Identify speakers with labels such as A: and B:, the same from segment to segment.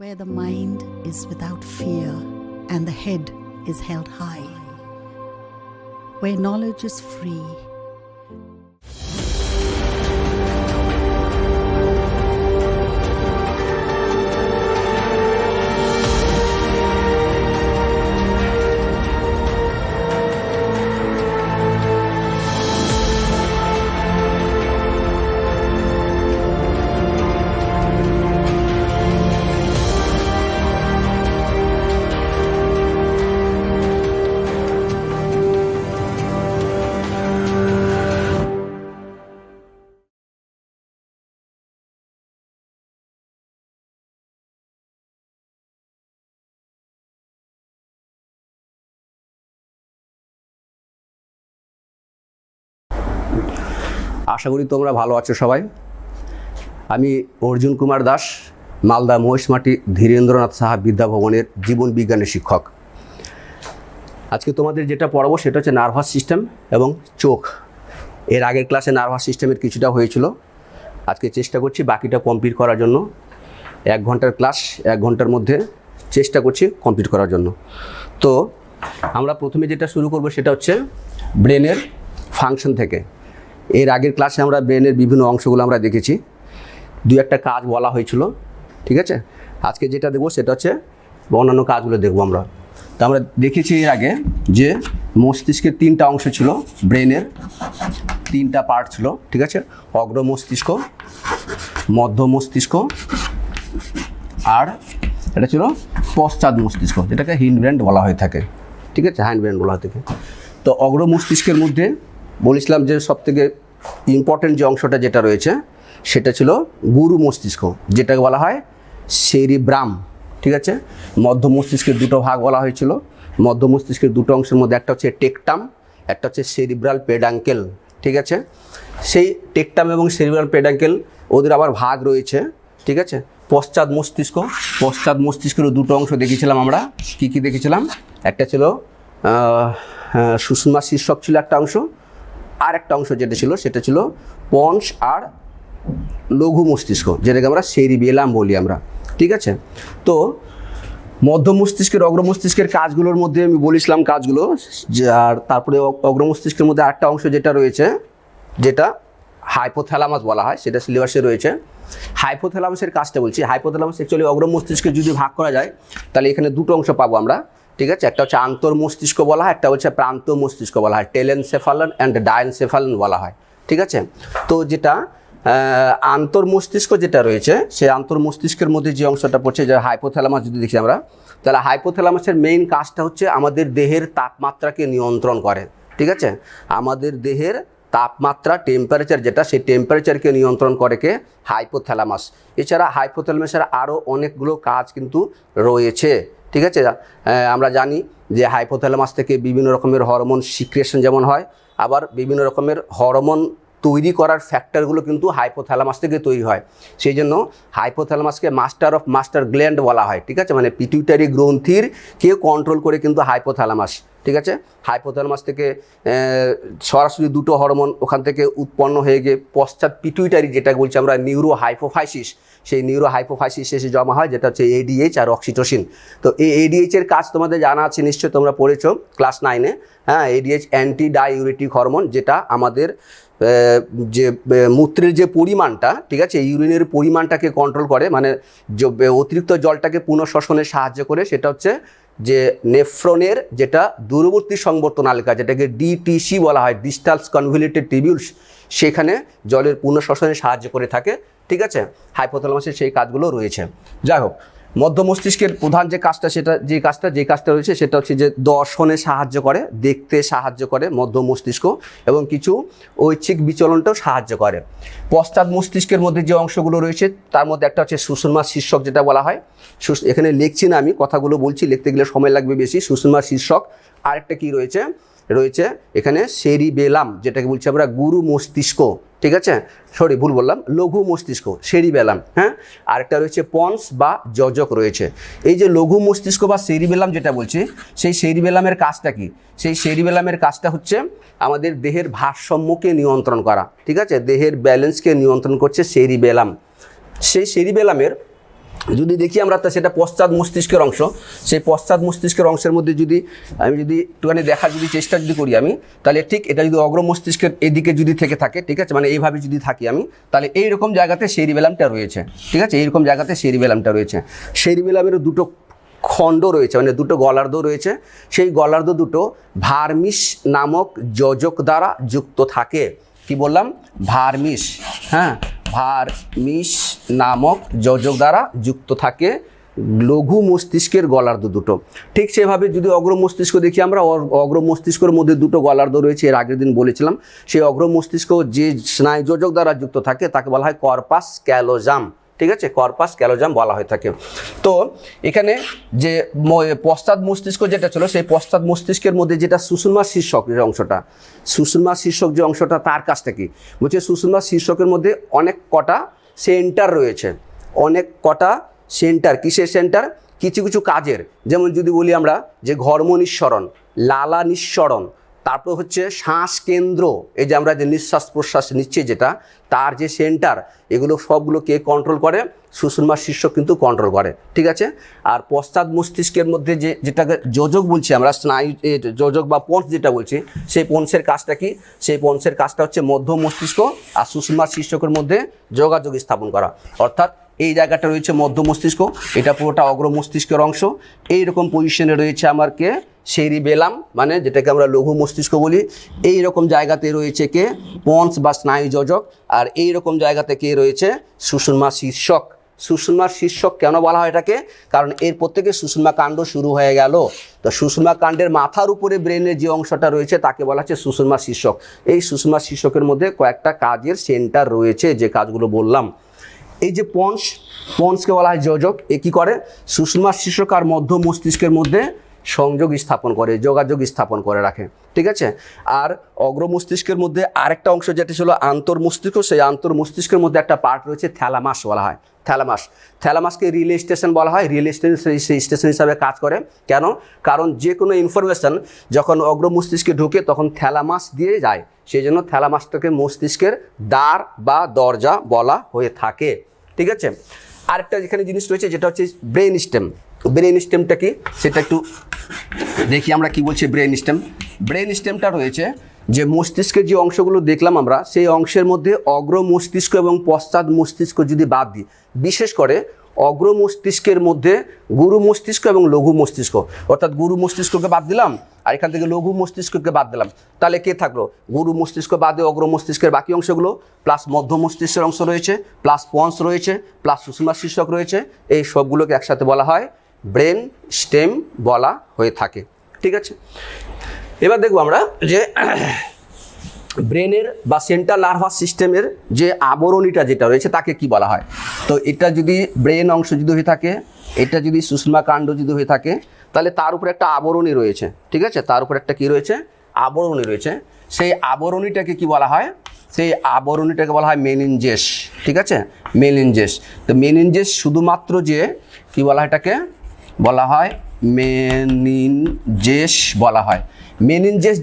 A: where the mind is without fear and the head is held high, where knowledge is free.
B: আশা করি তোমরা ভালো আছো সবাই। আমি অর্জুন কুমার দাস, মালদা মহিষমাটি ধীরেন্দ্রনাথ সাহা বিদ্যাভবনের জীবন বিজ্ঞানের শিক্ষক। আজকে তোমাদের যেটা পড়াবো সেটা হচ্ছে নার্ভাস সিস্টেম এবং চোখ। এর আগের ক্লাসে নার্ভাস সিস্টেমের কিছুটা হয়েছিল, আজকে চেষ্টা করছি বাকিটা কমপ্লিট করার জন্য। 1 ঘন্টার ক্লাস, 1 ঘন্টার মধ্যে চেষ্টা করছি কমপ্লিট করার জন্য। তো আমরা প্রথমে যেটা শুরু করব সেটা হচ্ছে ব্রেনের ফাংশন থেকে। এর আগের ক্লাসে আমরা ব্রেনের বিভিন্ন অংশগুলো আমরা দেখেছি, 2-1টা কাজ বলা হয়েছিল, ঠিক আছে। আজকে যেটা দেখব সেটা হচ্ছে অন্যান্য কাজগুলো দেখবো আমরা। তো আমরা দেখেছি এর আগে যে মস্তিষ্কের 3টা অংশ ছিল, ব্রেনের 3টা পার্ট ছিল, ঠিক আছে। অগ্র মস্তিষ্ক, মধ্য মস্তিষ্ক আর এটা ছিল পশ্চাৎ মস্তিষ্ক, যেটাকে হিন্ডব্রেন বলা হয়ে থাকে, ঠিক আছে, হ্যান্ডব্রেন বলা হয়ে থাকে। তো অগ্র মস্তিষ্কের মধ্যে বলেছিলাম যে সবথেকে ইম্পর্টেন্ট যে অংশটা যেটা রয়েছে সেটা ছিল গুরু মস্তিষ্ক, যেটাকে বলা হয় সেরিব্রাম, ঠিক আছে। মধ্য মস্তিষ্কের 2টো ভাগ বলা হয়েছিল। মধ্য মস্তিষ্কের 2টো অংশের মধ্যে একটা হচ্ছে টেকটাম, একটা হচ্ছে সেরিব্রাল পেডাঙ্কেল, ঠিক আছে। সেই টেকটাম এবং সেরিব্রাল পেডাঙ্কেল ওদের আবার ভাগ রয়েছে, ঠিক আছে। পশ্চাৎ মস্তিষ্ক, পশ্চাৎ মস্তিষ্কেরও 2টো অংশ দেখেছিলাম আমরা। কি দেখেছিলাম? একটা ছিল সুষুম্না শীর্ষক ছিল একটা অংশ, আর একটা অংশ যেটা ছিল সেটা ছিল পন্স আর লঘু মস্তিষ্ক, যেটাকে আমরা সেরিবেলাম বলি আমরা, ঠিক আছে। তো মধ্য মস্তিষ্কের অগ্র মস্তিষ্কের কাজগুলোর মধ্যে আমি বলেছিলাম কাজগুলো, আর তারপরে অগ্র মস্তিষ্কের মধ্যে আরেকটা অংশ যেটা রয়েছে যেটা হাইপোথ্যালামাস বলা হয়, সেটা সিলেবাসে রয়েছে। হাইপোথ্যালামাসের কাজটা বলছি। হাইপোথ্যালামাস অ্যাকচুয়ালি অগ্র মস্তিষ্কে যদি ভাগ করা যায় তাহলে এখানে 2টো অংশ পাবো আমরা, ঠিক আছে। একটা হচ্ছে আন্তর মস্তিষ্ক বলা হয়, একটা হচ্ছে প্রান্ত মস্তিষ্ক বলা হয়, টেলেনসেফালন অ্যান্ড ডায়েনসেফালন বলা হয়, ঠিক আছে। তো যেটা আন্তর মস্তিষ্ক যেটা রয়েছে সেই আন্তর মস্তিষ্কের মধ্যে যে অংশটা পড়ছে, যে হাইপোথ্যালামাস যদি দেখি আমরা, তাহলে হাইপোথ্যালামাসের মেইন কাজটা হচ্ছে আমাদের দেহের তাপমাত্রাকে নিয়ন্ত্রণ করে, ঠিক আছে। আমাদের দেহের তাপমাত্রা, টেম্পারেচার যেটা, সেই টেম্পারেচারকে নিয়ন্ত্রণ করে কে? হাইপোথ্যালামাস। এছাড়া হাইপোথ্যালামাসের আরও অনেকগুলো কাজ কিন্তু রয়েছে, ঠিক আছে। আমরা জানি যে হাইপোথ্যালামাস থেকে বিভিন্ন রকমের হরমোন সিক্রেশন যেমন হয়, আবার বিভিন্ন রকমের হরমোন তৈরি করার ফ্যাক্টরগুলো কিন্তু হাইপোথ্যালামাস থেকে তৈরি হয়। সেই জন্য হাইপোথ্যালামাসকে মাস্টার অফ মাস্টার গ্ল্যান্ড বলা হয়, ঠিক আছে। মানে পিটুইটারি গ্রন্থির কে কন্ট্রোল করে কিন্তু হাইপোথ্যালামাস, ঠিক আছে। হাইপোথ্যালামাস থেকে সরাসরি 2টো হরমোন ওখান থেকে উৎপন্ন হয়ে গিয়ে পশ্চাৎ পিটুইটারি, যেটা বলছি আমরা নিউরো হাইপোফাইসিস, সেই নিউরো হাইপোফাইসিস এসে জমা হয়, যেটা হচ্ছে এডিএইচ আর অক্সিটোসিন। তো এই এডিএইচের কাজ তোমাদের জানা আছে নিশ্চয়ই, তোমরা পড়েছো ক্লাস 9-এ। হ্যাঁ, এডিএইচ অ্যান্টি ডাইউরেটিক হরমোন, যেটা আমাদের যে মূত্রের যে পরিমাণটা, ঠিক আছে, ইউরিনের পরিমাণটাকে কন্ট্রোল করে, মানে অতিরিক্ত জলটাকে পুনঃশ্বসনে সাহায্য করে। সেটা হচ্ছে যে নেফ্রনের যেটা দূরবর্তী সংবর্তনালিকা, যেটাকে ডিটিসি বলা হয়, ডিস্টাল কনভলিউটেড টিবিউলস, সেখানে জলের পুনঃশ্বসনে সাহায্য করে থাকে, ঠিক আছে। হাইপোথ্যালামাসের সেই কাজগুলো রয়েছে। যাই হোক, মধ্য মস্তিষ্কের প্রধান যে কাজটা, সেটা যে কাজটা রয়েছে সেটা হচ্ছে যে দর্শনে সাহায্য করে, দেখতে সাহায্য করে মধ্য মস্তিষ্ক, এবং কিছু ঐচ্ছিক বিচলনটাও সাহায্য করে। পশ্চাৎ মস্তিষ্কের মধ্যে যে অংশগুলো রয়েছে তার মধ্যে একটা হচ্ছে সুষুম্না শীর্ষক, যেটা বলা হয়। এখানে লিখছি না আমি, কথাগুলো বলছি, লিখতে গেলে সময় লাগবে বেশি। সুষুম্না শীর্ষক। আরেকটা কি রয়েছে এখানে সেরিবেলাম, যেটাকে বলছি আমরা গুরু মস্তিষ্ক, ঠিক আছে। ভুল বললাম, লঘু মস্তিষ্ক, সেরিবেলাম। হ্যাঁ, আরেকটা রয়েছে পন্স বা যোজক রয়েছে। এই যে লঘু মস্তিষ্ক বা সেরিবেলাম যেটা বলছি, সেই সেরিবেলামের কাজটা কি? সেই সেরিবেলামের কাজটা হচ্ছে আমাদের দেহের ভারসাম্যকে নিয়ন্ত্রণ করা, ঠিক আছে। দেহের ব্যালেন্সকে নিয়ন্ত্রণ করছে সেরিবেলাম। সেই সেরিবেলামের যদি দেখি আমরা তা সেটা পশ্চাৎ মস্তিষ্কের অংশ। সেই পশ্চাৎ মস্তিষ্কের অংশের মধ্যে যদি আমি যদি একটুখানি দেখার যদি চেষ্টা যদি করি আমি, তাহলে ঠিক এটা যদি অগ্র মস্তিষ্কের এদিকে যদি থেকে থাকে, ঠিক আছে, মানে এইভাবে যদি থাকি আমি, তাহলে এইরকম জায়গাতে সেরিবেলামটা রয়েছে, ঠিক আছে, এইরকম জায়গাতে সেরিবেলামটা রয়েছে। সেরিবেলামের দুটো খণ্ড রয়েছে, মানে দুটো গলার্ধ রয়েছে। সেই গলার্ধ দুটো ভার্মিস নামক যোজক দ্বারা যুক্ত থাকে। কি বললাম? ভার্মিস, হ্যাঁ, ভার্মিস নামক যোজক দ্বারা যুক্ত থাকে লঘু মস্তিষ্কের গলার্ধ দুটো। ঠিক সেভাবে যদি অগ্র মস্তিষ্ক দেখি আমরা, অগ্র মস্তিষ্কের মধ্যে দুটো গলার্ধ রয়েছে, এর আগের দিন বলেছিলাম। সেই অগ্র মস্তিষ্ক যে স্নায়ু যোজক দ্বারা যুক্ত থাকে তাকে বলা হয় কর্পাস ক্যালোজাম, ঠিক আছে, কর্পাস ক্যালোজাম বলা হয়ে থাকে। তো এখানে যে পশ্চাৎ মস্তিষ্ক যেটা ছিল, সেই পশ্চাৎ মস্তিষ্কের মধ্যে যেটা সুষুম্না শীর্ষক যে অংশটা, সুষুম্না শীর্ষক যে অংশটা, তার কাজটা কি বলছে? সুষুম্না শীর্ষকের মধ্যে অনেক কটা সেন্টার রয়েছে, অনেক কটা সেন্টার। কিসের সেন্টার? কিছু কিছু কাজের, যেমন যদি বলি আমরা যে ঘর্ম নিঃসরণ, লালা নিঃসরণ, তারপর হচ্ছে শ্বাস কেন্দ্র, এই যে আমরা যে নিঃশ্বাস প্রশ্বাস নিচ্ছি যেটা, তার যে সেন্টার, এগুলো সবগুলো কে কন্ট্রোল করে? সুষুম্না শীর্ষক কিন্তু কন্ট্রোল করে, ঠিক আছে। আর পশ্চাৎ মস্তিষ্কের মধ্যে যেটাকে যোজক বলছি আমরা, স্নায়ু যোজক বা পঞ্চ যেটা বলছি, সেই পঞ্চের কাজটা কি? সেই পঞ্চের কাজটা হচ্ছে মধ্য মস্তিষ্ক আর সুষুম্না শীর্ষকের মধ্যে যোগাযোগ স্থাপন করা। অর্থাৎ এই জায়গাটা রয়েছে মধ্য মস্তিষ্ক, এটা পুরোটা অগ্র মস্তিষ্কের অংশ। এইরকম পজিশনে রয়েছে আমার কে? সেরিবেলাম, মানে যেটাকে আমরা লঘু মস্তিষ্ক বলি। এই রকম জায়গাতে রয়েছে কে? পঞ্চ বা স্নায়ু যোজক। আর এই রকম জায়গাতে কে রয়েছে? সুষুম্না শীর্ষক। সুষুম্না শীর্ষক কেন বলা হয় এটাকে? কারণ এর প্রত্যেকে সুষুম্না কাণ্ড শুরু হয়ে গেল। তো সুষুম্না কাণ্ডের মাথার উপরে ব্রেনের যে অংশটা রয়েছে তাকে বলা হচ্ছে সুষুম্না শীর্ষক। এই সুষুম্না শীর্ষকের মধ্যে কয়েকটা কাজের সেন্টার রয়েছে, যে কাজগুলো বললাম। এই যে পঞ্চকে বলা হয় যোজক। এ কী করে? সুষুম্না শীর্ষক আর মধ্য মস্তিষ্কের মধ্যে সংযোগ স্থাপন করে, যোগাযোগ স্থাপন করে রাখে, ঠিক আছে। আর অগ্র মস্তিষ্কের মধ্যে আরেকটা অংশ যেটা ছিল আন্তর্মস্তিষ্ক, সেই আন্তর্মস্তিষ্কের মধ্যে একটা পার্ট রয়েছে থ্যালামাস বলা হয়। থ্যালামাসকে রিলে স্টেশন বলা হয়। রিলে স্টেশন হিসাবে কাজ করে। কেন? কারণ যে কোনো ইনফরমেশান যখন অগ্র মস্তিষ্কে ঢুকে তখন থ্যালামাস দিয়ে যায়, সেই জন্য থ্যালামাসটাকে মস্তিষ্কের দ্বার বা দরজা বলা হয়ে থাকে, ঠিক আছে। আরেকটা যেখানে জিনিস রয়েছে যেটা হচ্ছে ব্রেন স্টেম। ব্রেন স্টেমটা কি সেটা একটু দেখি আমরা কি বলছি। ব্রেন স্টেমটা রয়েছে যে মস্তিষ্কের যে অংশগুলো দেখলাম আমরা, সেই অংশের মধ্যে অগ্র মস্তিষ্ক এবং পশ্চাৎ মস্তিষ্ক যদি বাদ দিই, বিশেষ করে অগ্র মস্তিষ্কের মধ্যে গুরু মস্তিষ্ক এবং লঘু মস্তিষ্ক, অর্থাৎ গুরু মস্তিষ্ককে বাদ দিলাম আর এখান থেকে লঘু মস্তিষ্ককে বাদ দিলাম, তাহলে কে থাকলো? গুরু মস্তিষ্ক বাদে অগ্র মস্তিষ্কের বাকি অংশগুলো, প্লাস মধ্য মস্তিষ্কের অংশ রয়েছে, প্লাস পঞ্চ রয়েছে, প্লাস সুষুম্না শীর্ষক রয়েছে। এই সবগুলোকে একসাথে বলা হয় ব্রেন স্টেম বলা হয়ে থাকে, ঠিক আছে। এবার দেখব আমরা যে ব্রেনের বা সেন্ট্রাল নার্ভাস সিস্টেমের যে আবরণীটা যেটা রয়েছে তাকে কি বলা হয়। তো এটা যদি ব্রেন অংশ যদি হয়ে থাকে, এটা যদি সুষুম্না কাণ্ড যদি হয়ে থাকে, তাহলে তার উপরে একটা আবরণী রয়েছে, ঠিক আছে, তার উপরে একটা কি রয়েছে? আবরণী রয়েছে। সেই আবরণীটাকে কি বলা হয়? সেই আবরণীটাকে বলা হয় মেনিনজেস, ঠিক আছে, মেনিনজেস। তো মেনিনজেস শুধুমাত্র যে কি বলা হয়, এটাকে বলা হয় মেনিনজেস বলা হয়। মেনিনজেস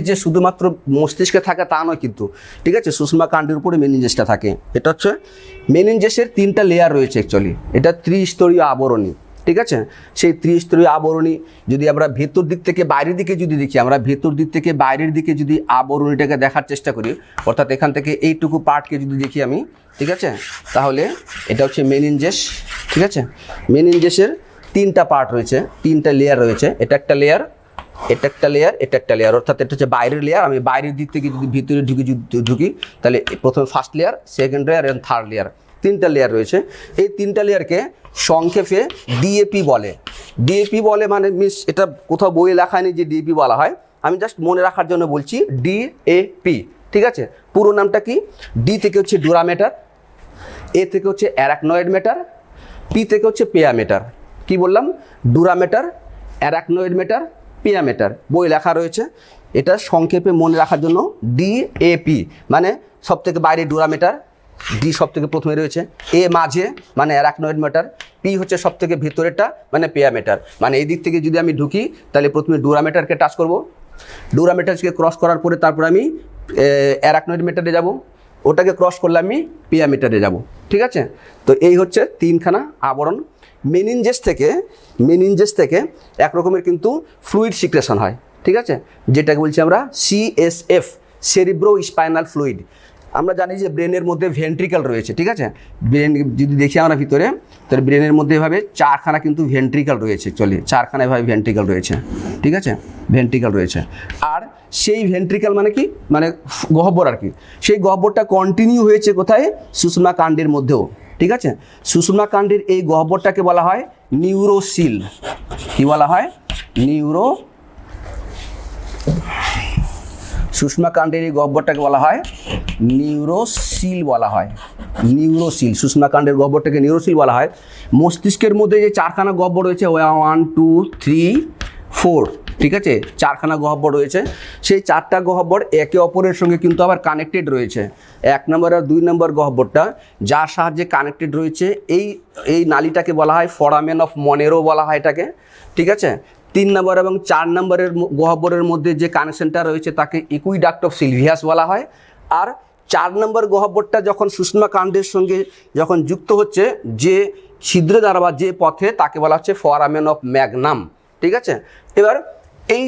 B: যে শুধুমাত্র মস্তিষ্কে থাকে তা নয় কিন্তু, ঠিক আছে, সুষুম্না কাণ্ডের উপরে মেনিনজেসটা থাকে। এটা হচ্ছে মেনিনজেসের 3টা লেয়ার রয়েছে অ্যাকচুয়ালি। এটা ত্রিস্তরীয় আবরণী, ঠিক আছে। সেই ত্রিস্তরীয় আবরণী যদি আমরা ভেতর দিক থেকে বাইরের দিকে যদি দেখি, আমরা ভেতর দিক থেকে বাইরের দিকে যদি আবরণীটাকে দেখার চেষ্টা করি, অর্থাৎ এখান থেকে এইটুকু পার্টকে যদি দেখি আমি, ঠিক আছে, তাহলে এটা হচ্ছে মেনিনজেস, ঠিক আছে। মেনিনজেসের 3টা পার্ট রয়েছে, 3টা লেয়ার রয়েছে। এটা একটা লেয়ার, এটা একটা লেয়ার, এটা একটা লেয়ার, অর্থাৎ এটা হচ্ছে বাইরের লেয়ার। আমি বাইরের দিক থেকে যদি ভিতরে ঢুকি তাহলে প্রথমে ফার্স্ট লেয়ার, সেকেন্ড লেয়ার এবং থার্ড লেয়ার, 3টা লেয়ার রয়েছে। এই 3টা লেয়ারকে সংক্ষেপে ডিএপি বলে। ডিএপি বলে মানে মিস এটা কোথাও বইয়ে লেখা নেই যে ডিএপি বলা হয়, আমি জাস্ট মনে রাখার জন্য বলছি ডিএপি, ঠিক আছে। পুরো নামটা কি? ডি থেকে হচ্ছে ডুরামেটার, এ থেকে হচ্ছে অ্যারাকনয়েড ম্যাটার, পি থেকে হচ্ছে পেয়া ম্যাটার। কি বললাম? ডুরামেটার, অ্যারাকনয়েড ম্যাটার, পেয়া ম্যাটার, বই লেখা রয়েছে। এটা সংক্ষেপে মনে রাখার জন্য ডিএপি মানে সব থেকে বাইরে ডুরামেটার, ডি সব থেকে প্রথমে রয়েছে, এ মাঝে মানে অ্যারাকনয়েড ম্যাটার, পি হচ্ছে সব থেকে ভেতরেরটা মানে পেয়া ম্যাটার। মানে এই দিক থেকে যদি আমি ঢুকি তাহলে প্রথমে ডুরামেটারকে টাচ করব, ডুরামেটারকে ক্রস করার পরে তারপর আমি অ্যারাকনয়েড ম্যাটারে যাব, ওটাকে ক্রস করলে আমি পিয়ামিটারে যাব, ঠিক আছে। তো এই হচ্ছে তিনখানা আবরণ। মেনিনজেস থেকে এক রকমের কিন্তু ফ্লুইড সিক্রেশন হয়, ঠিক আছে, যেটাকে বলছি আমরা সিএসএফ, সেরিব্রো স্পাইনাল ফ্লুইড। আমরা জানি যে ব্রেনের মধ্যে ভেন্ট্রিকল রয়েছে, ঠিক আছে। ব্রেন যদি দেখি আমরা ভিতরে, তাহলে ব্রেনের মধ্যে এভাবে চারখানা কিন্তু ভেন্ট্রিকল রয়েছে, চারখানা এভাবে ভেন্ট্রিকল রয়েছে, ঠিক আছে, ভেন্ট্রিকল রয়েছে। আর সেই ভেন্ট্রিকল মানে কি, মানে গহ্বর আর কি। সেই গহ্বরটা কন্টিনিউ হয়েছে কোথায়, সুষুম্না কাণ্ডের মধ্যেও, ঠিক আছে। সুষুম্না কাণ্ডের এই গহ্বরটাকে বলা হয় নিউরোসিল। কি বলা হয়, সুষুম্না কাণ্ডের এই গহ্বরটাকে বলা হয় নিউরোসিল বলা হয়, নিউরোসিল। সুষুম্না কাণ্ডের গহ্বরটাকে নিউরোসিল বলা হয়। মস্তিষ্কের মধ্যে যে চারখানা গহ্বর রয়েছে, 1 2 3 4, ঠিক আছে, চারখানা গহ্বর রয়েছে। সেই চারটা গহ্বর একে অপরের সঙ্গে কিন্তু আবার কানেক্টেড রয়েছে। 1 নম্বর আর 2 নম্বর গহ্বরটা যার সাহায্যে কানেক্টেড রয়েছে, এই নালীটাকে বলা হয় ফোরামেন অফ মনেরো বলা হয় এটাকে, ঠিক আছে। 3 নম্বর এবং 4 নম্বরের গহ্বরের মধ্যে যে কানেকশনটা রয়েছে তাকে ইকুইডাক্ট অফ সিলভিয়াস বলা হয়। আর 4 নম্বর গহ্বরটা যখন সুষুম্না কাণ্ডের সঙ্গে যখন যুক্ত হচ্ছে যে ছিদ্র দ্বারা বা যে পথে, তাকে বলা হচ্ছে ফোরামেন অফ ম্যাগনাম, ঠিক আছে। এবার এই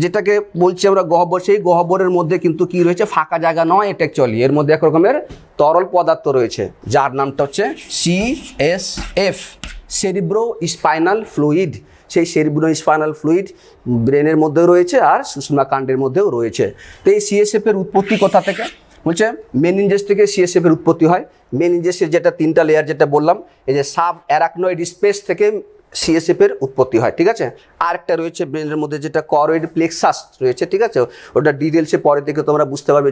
B: যেটাকে বলছি আমরা গহ্বর, সেই গহ্বরের মধ্যে কিন্তু কি রয়েছে, ফাঁকা জায়গা নয় এটা অ্যাকচুয়ালি, এর মধ্যে এক রকমের তরল পদার্থ রয়েছে যার নামটা হচ্ছে সিএসএফ, সেরিব্রো স্পাইনাল ফ্লুইড। সেই সেরিব্রো স্পাইনাল ফ্লুইড ব্রেনের মধ্যেও রয়েছে আর সুষুম্না কাণ্ডের মধ্যেও রয়েছে। তো এই সিএসএফের উৎপত্তি কোথা থেকে, বলছে মেনিনজেস থেকে সিএসএফের উৎপত্তি হয়। মেনিনজেসের যেটা 3টা লেয়ার যেটা বললাম, এই যে সাব অ্যারাকনয়েড স্পেস থেকে সিএসএফের উৎপত্তি হয়, ঠিক আছে। আরেকটা রয়েছে ব্রেনের মধ্যে যেটা করয়েড প্লেক্সাস রয়েছে, ঠিক আছে। ওটা ডিটেলসে পরে থেকে তোমরা বুঝতে পারবে,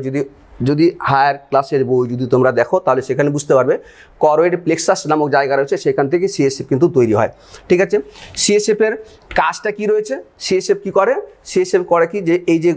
B: যদি হায়ার ক্লাসের বই যদি তোমরা দেখো তাহলে সেখানে বুঝতে পারবে। করয়েড প্লেক্সাস নামক জায়গা রয়েছে, সেখান থেকে সিএসএফ কিন্তু তৈরি হয়, ঠিক আছে। সিএসএফের কাজটা কি রয়েছে, সিএসএফ কি করে, সিএসএফ করে কি, যে এই যে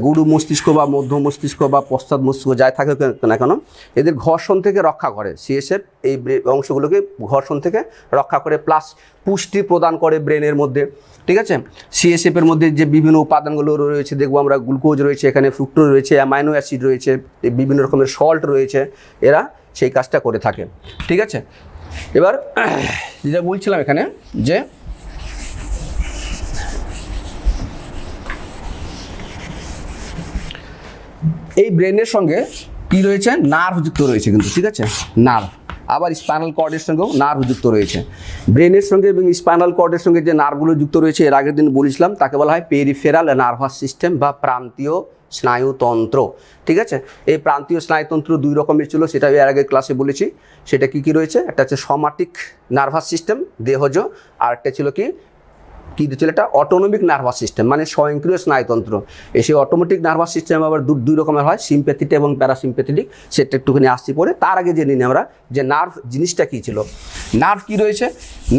B: গুরু মস্তিষ্ক বা মধ্য মস্তিষ্ক বা পশ্চাৎ মস্তিষ্ক যাই থাকে না কেন, এদের ঘর্ষণ থেকে রক্ষা করে। সিএসএফ এই অংশগুলোকে ঘর্ষণ থেকে রক্ষা করে, প্লাস পুষ্টি প্রদান করে ব্রেনের মধ্যে, ঠিক আছে। সিএসএফের মধ্যে যে বিভিন্ন উপাদানগুলো রয়েছে দেখবো আমরা, গ্লুকোজ রয়েছে, এখানে ফ্রুক্টোজ রয়েছে, অ্যামাইনো অ্যাসিড রয়েছে, বিভিন্ন রকমের সল্ট রয়েছে, এরা সেই কাজটা করে থাকে, ঠিক আছে। এবার যেটা বলছিলাম এখানে, যে এই ব্রেনের সঙ্গে কি রয়েছে, নার্ভ যুক্ত রয়েছে কিন্তু, ঠিক আছে, নার্ভ। আবার স্পাইনাল কর্ডের সঙ্গেও নার্ভ যুক্ত রয়েছে। ব্রেনের সঙ্গে এবং স্পাইনাল কর্ডের সঙ্গে যে নার্ভগুলো যুক্ত রয়েছে, এর আগের দিন বলেছিলাম, তাকে বলা হয় পেরিফেরাল নার্ভাস সিস্টেম বা প্রান্তীয় স্নায়ুতন্ত্র, ঠিক আছে। এই প্রান্তীয় স্নায়ুতন্ত্র 2 রকমের ছিল, সেটা এর আগে ক্লাসে বলেছি। সেটা কি রয়েছে, একটা হচ্ছে সোমাটিক নার্ভাস সিস্টেম, দেহজ, আর একটা ছিল কি ছিল এটা অটোনমিক নার্ভাস সিস্টেম, মানে স্বয়ংক্রিয় স্নায়ুতন্ত্র। সেই অটোমেটিক নার্ভাস সিস্টেম আবার 2 রকমের হয়, সিম্প্যাথেটিক এবং প্যারাসিম্প্যাথেটিক। সেটা একটুখানি আসছি পরে। তার আগে জেনে নিই আমরা যে নার্ভ জিনিসটা কী ছিল। নার্ভ কি রয়েছে,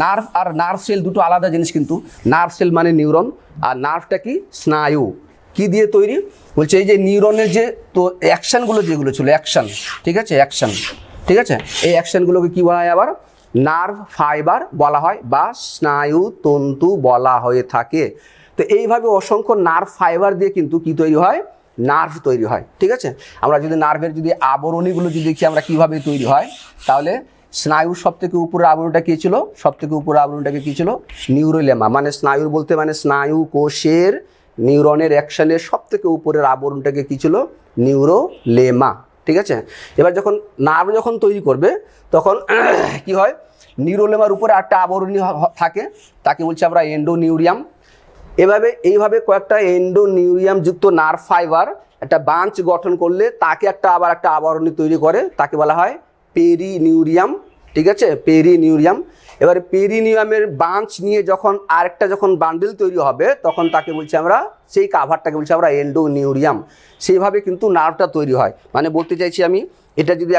B: নার্ভ আর নার্ভ সেল দুটো আলাদা জিনিস কিন্তু। নার্ভ সেল মানে নিউরন, আর নার্ভটা কি, স্নায়ু। কি দিয়ে তৈরি, বলছে এই যে নিউরনের যে তো অ্যাকশানগুলো যেগুলো ছিল, অ্যাকশান, ঠিক আছে, অ্যাকশান, ঠিক আছে। এই অ্যাকশানগুলোকে কী বলা হয়, আবার নার্ভ ফাইবার বলা হয় বা স্নায়ু তন্তু বলা হয়ে থাকে। তো এইভাবে অসংখ্য নার্ভ ফাইবার দিয়ে কিন্তু কি তৈরি হয়, নার্ভ তৈরি হয়, ঠিক আছে। আমরা যদি নার্ভের যদি আবরণীগুলো যদি দেখি আমরা কীভাবে তৈরি হয়, তাহলে স্নায়ুর সবথেকে উপরের আবরণটা কী ছিল, সবথেকে উপরের আবরণটাকে কী ছিল, নিউরোলেমা। মানে স্নায়ুর বলতে মানে স্নায়ু কোষের নিউরনের অ্যাকশনের সবথেকে উপরের আবরণটাকে কী ছিল, নিউরোলেমা, ঠিক আছে। এবার যখন নার্ভ যখন তৈরি করবে তখন কি হয়, নিউরোলেমার উপরে একটা আবরণী থাকে, তাকে বলছি আমরা এন্ডোনিউরিয়াম। এইভাবে কয়েকটা এন্ডোনিউরিয়াম যুক্ত নার্ভ ফাইবার একটা বাঞ্চ গঠন করলে তাকে আবার একটা আবরণী তৈরি করে, তাকে বলা হয় পেরিনিউরিয়াম, ঠিক আছে, পেরিনিউরিয়াম। এবারে পেরিনিউরিয়ামের বাঞ্চ নিয়ে যখন বান্ডেল তৈরি হবে, তখন তাকে বলছি আমরা, সেই কাভারটাকে বলছি আমরা এন্ডোনিউরিয়াম। সেইভাবে কিন্তু নার্ভটা তৈরি হয়। মানে বলতে চাইছি আমি, এটা যদি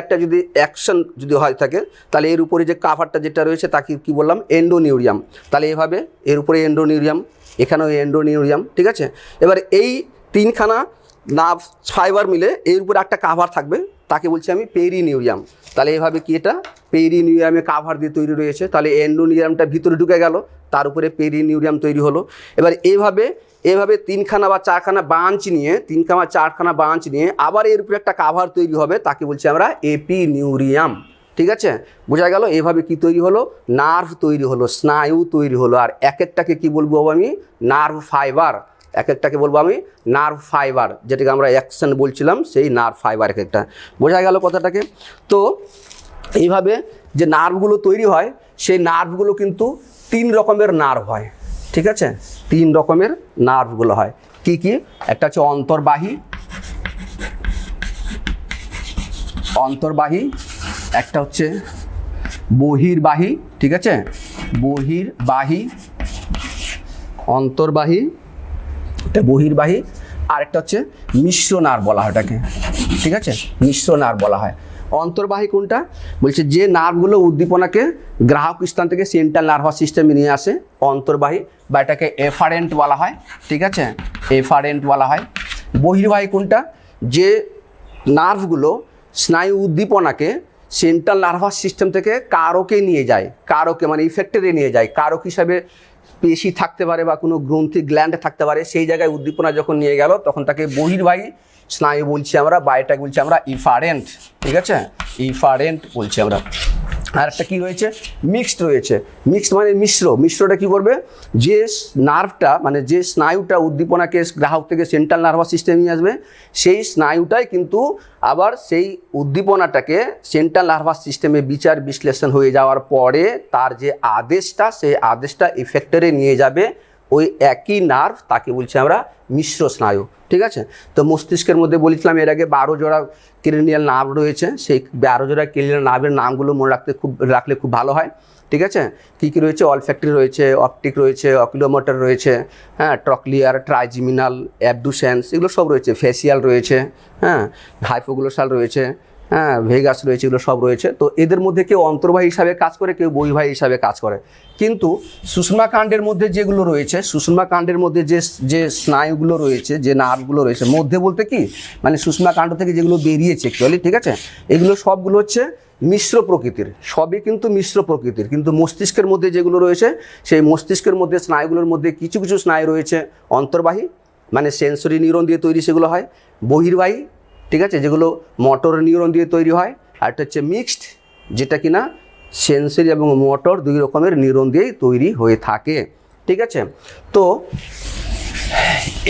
B: অ্যাকশন যদি হয় থাকে, তাহলে এর উপরে যে কাভারটা যেটা রয়েছে তাকে কি বললাম, এন্ডোনিউরিয়াম। তাহলে এভাবে এর উপরে এন্ডোনিউরিয়াম, এখানেও এন্ডোনিউরিয়াম, ঠিক আছে। এবার এই 3খানা নার্ভ ফাইবার মিলে এর উপরে একটা কাভার থাকবে, তাকে বলছি আমি পেরিনিউরিয়াম। তাহলে এইভাবে কি এটা পেরিনিউরিয়ামে কাভার দিয়ে তৈরি রয়েছে, তাহলে এন্ডোনিউরিয়ামটা ভিতরে ঢুকে গেল, তার উপরে পেরিনিউরিয়াম তৈরি হলো। এবার এইভাবে তিনখানা বা চারখানা বাঞ্চ নিয়ে আবার এর উপরে একটা কাভার তৈরি হবে, তাকে বলছি আমরা এপিনিউরিয়াম। ঠিক আছে, বোঝা গেল? এভাবে কি তৈরি হলো? নার্ভ তৈরি হলো, স্নায়ু তৈরি হলো। আর এক একটাকে কি বলবো আমি? Nerve fibre. এক একটাকে বলবো আমি নার্ভ ফাইবার, যেটাকে আমরা অ্যাকশন বলছিলাম, সেই নার্ভ ফাইবার এক একটা। বোঝা গেল কথাটাকে? তো এইভাবে যে নার্ভগুলো তৈরি হয়, সেই নার্ভগুলো কিন্তু 3 রকমের নার্ভ হয়। ঠিক আছে, 3 রকমের নার্ভগুলো হয়। কি কি? একটা হচ্ছে অন্তর্বাহী, একটা হচ্ছে বহির্বাহী। ঠিক আছে, বহির্বাহী, অন্তর্বাহী, একটা বহির্বাহী, আর একটা হচ্ছে মিশ্র নার্ভ বলা হয় এটাকে। ঠিক আছে, মিশ্র নার্ভ বলা হয়। অন্তর্বাহী কোনটা? বলছে যে নার্ভগুলো উদ্দীপনাকে গ্রাহক স্থান থেকে সেন্ট্রাল নার্ভাস সিস্টেমে নিয়ে আসে, অন্তর্বাহী, বা এটাকে এফারেন্ট বলা হয়। ঠিক আছে, এফারেন্ট বলা হয়। বহির্বাহী কোনটা? যে নার্ভগুলো স্নায়ু উদ্দীপনাকে সেন্ট্রাল নার্ভাস সিস্টেম থেকে কারকে নিয়ে যায়, কারকে মানে ইফেক্টরে নিয়ে যায়। কারক হিসাবে পেশি থাকতে পারে বা কোনো গ্রন্থি গ্ল্যান্ড থাকতে পারে, সেই জায়গায় উদ্দীপনা যখন নিয়ে গেল তখন তাকে বহির্বাহী স্নায়ু বলছি আমরা, বা এটাকে বলছি আমরা ইফারেন্ট। ঠিক আছে, ইফারেন্ট বলছি আমরা। আর একটা কী রয়েছে? মিক্সড রয়েছে। মিক্সড মানে মিশ্রটা কী করবে? যে নার্ভটা মানে যে স্নায়ুটা উদ্দীপনাকে গ্রাহক থেকে সেন্ট্রাল নার্ভাস সিস্টেমে নিয়ে আসবে, সেই স্নায়ুটাই কিন্তু আবার সেই উদ্দীপনাটাকে সেন্ট্রাল নার্ভাস সিস্টেমে বিচার বিশ্লেষণ হয়ে যাওয়ার পরে তার যে আদেশটা, সেই আদেশটা ইফেক্টরে নিয়ে যাবে ওই একই নার্ভ, তাকে বলছি আমরা মিশ্র স্নায়ু। ঠিক আছে, তো মস্তিষ্কের মধ্যে বলেছিলাম এর আগে 12 জোড়া ক্রেনিয়াল নার্ভ রয়েছে। সেই 12 জোড়া ক্রেনিয়াল নার্ভের নামগুলো মনে রাখলে খুব ভালো হয়। ঠিক আছে, কী কী রয়েছে? অলফ্যাক্টরি রয়েছে, অপটিক রয়েছে, অকুলোমোটর রয়েছে, হ্যাঁ, ট্রক্লিয়ার, ট্রাইজিমিনাল, অ্যাবডুসেন্স, এগুলো সব রয়েছে। ফেসিয়াল রয়েছে, হ্যাঁ, হাইপোগ্লোসাল রয়েছে, হ্যাঁ, ভেগাস রয়েছে, এগুলো সব রয়েছে। তো এদের মধ্যে কেউ অন্তর্বাহী হিসাবে কাজ করে, কেউ বহির্বাহী হিসাবে কাজ করে। কিন্তু সুষমাকাণ্ডের মধ্যে যেগুলো রয়েছে, সুষমাকাণ্ডের মধ্যে যে স্নায়ুগুলো রয়েছে, যে নার্ভগুলো রয়েছে, মধ্যে বলতে কি মানে সুষমাকাণ্ড থেকে যেগুলো বেরিয়েছে অ্যাকচুয়ালি, ঠিক আছে, এগুলো সবগুলো হচ্ছে মিশ্র প্রকৃতির, সবই কিন্তু মিশ্র প্রকৃতির। কিন্তু মস্তিষ্কের মধ্যে যেগুলো রয়েছে, সেই মস্তিষ্কের মধ্যে স্নায়ুগুলোর মধ্যে কিছু কিছু স্নায়ু রয়েছে অন্তর্বাহী, মানে সেন্সরি নিউরন দিয়ে তৈরি, সেগুলো হয়। বহির্বাহী, ঠিক আছে, যেগুলো মোটর নিউরন দিয়ে তৈরি হয়। আর একটা হচ্ছে মিক্সড, যেটা কিনা সেন্সরি এবং মোটর 2 রকমের নিউরন দিয়েই তৈরি হয়ে থাকে। ঠিক আছে, তো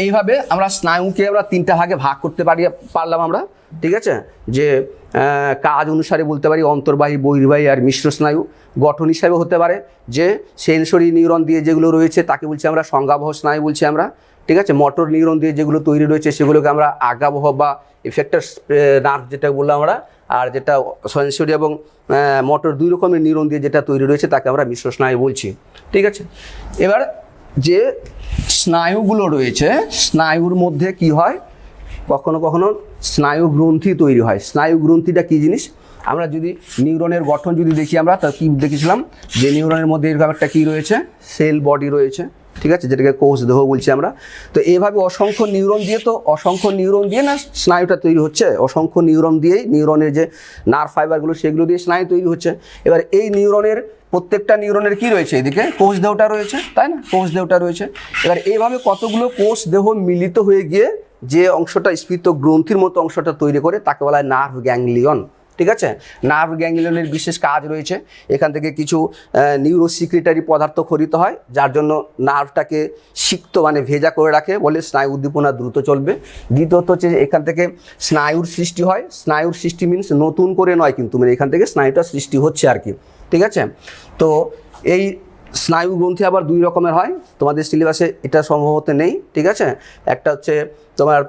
B: এইভাবে আমরা স্নায়ুকে আমরা 3টা ভাগে ভাগ করতে পারলাম আমরা। ঠিক আছে, যে কাজ অনুসারে বলতে পারি অন্তর্বাহী, বহির্বাহী আর মিশ্র স্নায়ু। গঠন হিসাবে হতে পারে যে সেন্সরি নিউরন দিয়ে যেগুলো রয়েছে তাকে বলছি আমরা সংজ্ঞাবহ স্নায়ু বলছি আমরা। ঠিক আছে, মোটর নিউরন দিয়ে যেগুলো তৈরি রয়েছে সেগুলোকে আমরা আজ্ঞাবহ বা এফেক্টর নার্ভ যেটা বললাম আমরা। আর যেটা সেন্সরি এবং মোটর 2 রকমের নিউরন দিয়ে যেটা তৈরি রয়েছে তাকে আমরা মিশ্র স্নায়ু বলছি। ঠিক আছে, এবার যে স্নায়ুগুলো রয়েছে, স্নায়ুর মধ্যে কি হয়, কখনো কখনো স্নায়ু গ্রন্থি তৈরি হয়। স্নায়ু গ্রন্থিটা কী জিনিস? আমরা যদি নিউরনের গঠন যদি দেখি আমরা, তা কী দেখেছিলাম যে নিউরনের মধ্যে এরকম একটা কী রয়েছে, সেল বডি রয়েছে। ঠিক আছে, যেটাকে কোষ দেহ বলছি আমরা। তো এইভাবে অসংখ্য নিউরন দিয়ে না স্নায়ুটা তৈরি হচ্ছে। অসংখ্য নিউরন দিয়েই নিউরনের যে নার্ভ ফাইবারগুলো সেগুলো দিয়ে স্নায়ু তৈরি হচ্ছে। এবার এই নিউরনের প্রত্যেকটা নিউরনের কি রয়েছে? এদিকে কোষ দেহটা রয়েছে, তাই না? কোষ দেহটা রয়েছে। এবার এইভাবে কতগুলো কোষ দেহ মিলিত হয়ে গিয়ে যে অংশটা স্ফীত গ্রন্থির মতো অংশটা তৈরি করে তাকে বলা হয় নার্ভ গ্যাংলিয়ন। ঠিক আছে, নার্ভ গ্যাংলিয়নের বিশেষ কাজ রয়েছে। এখান থেকে কিছু নিউরোসিক্রেটারি পদার্থ খরিত হয়, যার জন্য নার্ভটাকে সিক্ত মানে ভেজা করে রাখে, বলে স্নায়ু উদ্দীপনা দ্রুত চলবে। দ্বিতীয়ত হচ্ছে এখান থেকে স্নায়ুর সৃষ্টি হয়। স্নায়ুর সৃষ্টি মিনস নতুন করে নয়, কিন্তু মানে এখান থেকে স্নায়ুটা সৃষ্টি হচ্ছে আর কি। ঠিক আছে, তো এই স্নায়ু গ্রন্থি আবার 2 রকমের হয়, তোমাদের সিলেবাসে এটা সম্ভবত নেই। ঠিক আছে, একটা হচ্ছে তোমার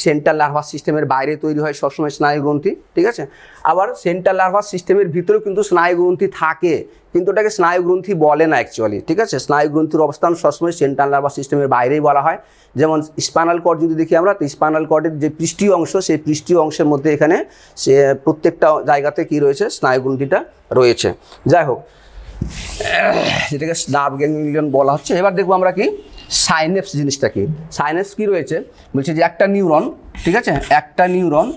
B: সেন্ট্রাল নার্ভাস সিস্টেমের বাইরে তৈরি হয় সবসময় স্নায়ু গ্রন্থি। ঠিক আছে, আবার সেন্ট্রাল নার্ভাস সিস্টেমের ভিতরেও কিন্তু স্নায়ু গ্রন্থি থাকে, কিন্তু ওটাকে স্নায়ু গ্রন্থি বলে না অ্যাকচুয়ালি। ঠিক আছে, স্নায়ু গ্রন্থির অবস্থান সবসময় সেন্ট্রাল নার্ভাস সিস্টেমের বাইরেই বলা হয়। যেমন স্পাইনাল কর্ড যদি দেখি আমরা, তো স্পাইনাল কর্ডের যে পৃষ্ঠীয় অংশ, সেই পৃষ্ঠীয় অংশের মধ্যে এখানে সে প্রত্যেকটা জায়গাতে কি রয়েছে, স্নায়ু গ্রন্থিটা রয়েছে। যাই হোক, যেটাকে নার্ভ গ্যাংলিয়ন বলা হচ্ছে। এবার দেখবো আমরা কি সাইনেপস জিনিসটা কি, সাইনেপস কি রয়েছে বলছে যে একটা নিউরন, ঠিক আছে, একটা নিউরন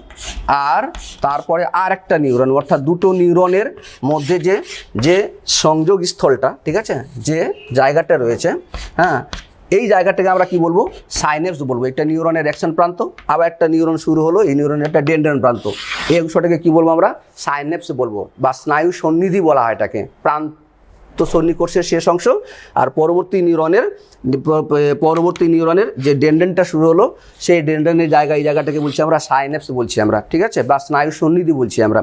B: আর তারপরে আর একটা নিউরন, অর্থাৎ দুটো নিউরনের মধ্যে যে সংযোগ স্থলটা, ঠিক আছে, যে জায়গাটা রয়েছে, হ্যাঁ, এই জায়গাটাকে আমরা কি বলবো, সাইনেপস বলবো। একটা নিউরনের অ্যাকশন প্রান্ত, আবার একটা নিউরন শুরু হলো, এই নিউরনের একটা ডেনড্রন প্রান্ত, এই অংশটাকে কি বলবো আমরা, সাইনেপস বলবো, বা স্নায়ু সন্নিধি বলা হয় এটাকে, প্রান্ত সন্নিকর্ষের শেষ অংশ আর পরবর্তী নিউরনের যে ডেনড্রনটা শুরু হলো, সেই ডেনড্রনের জায়গা, এই জায়গাটাকে বলছি আমরা সাইনেপস বলছি আমরা, ঠিক আছে, বা স্নায়ু সন্নিধি বলছি আমরা।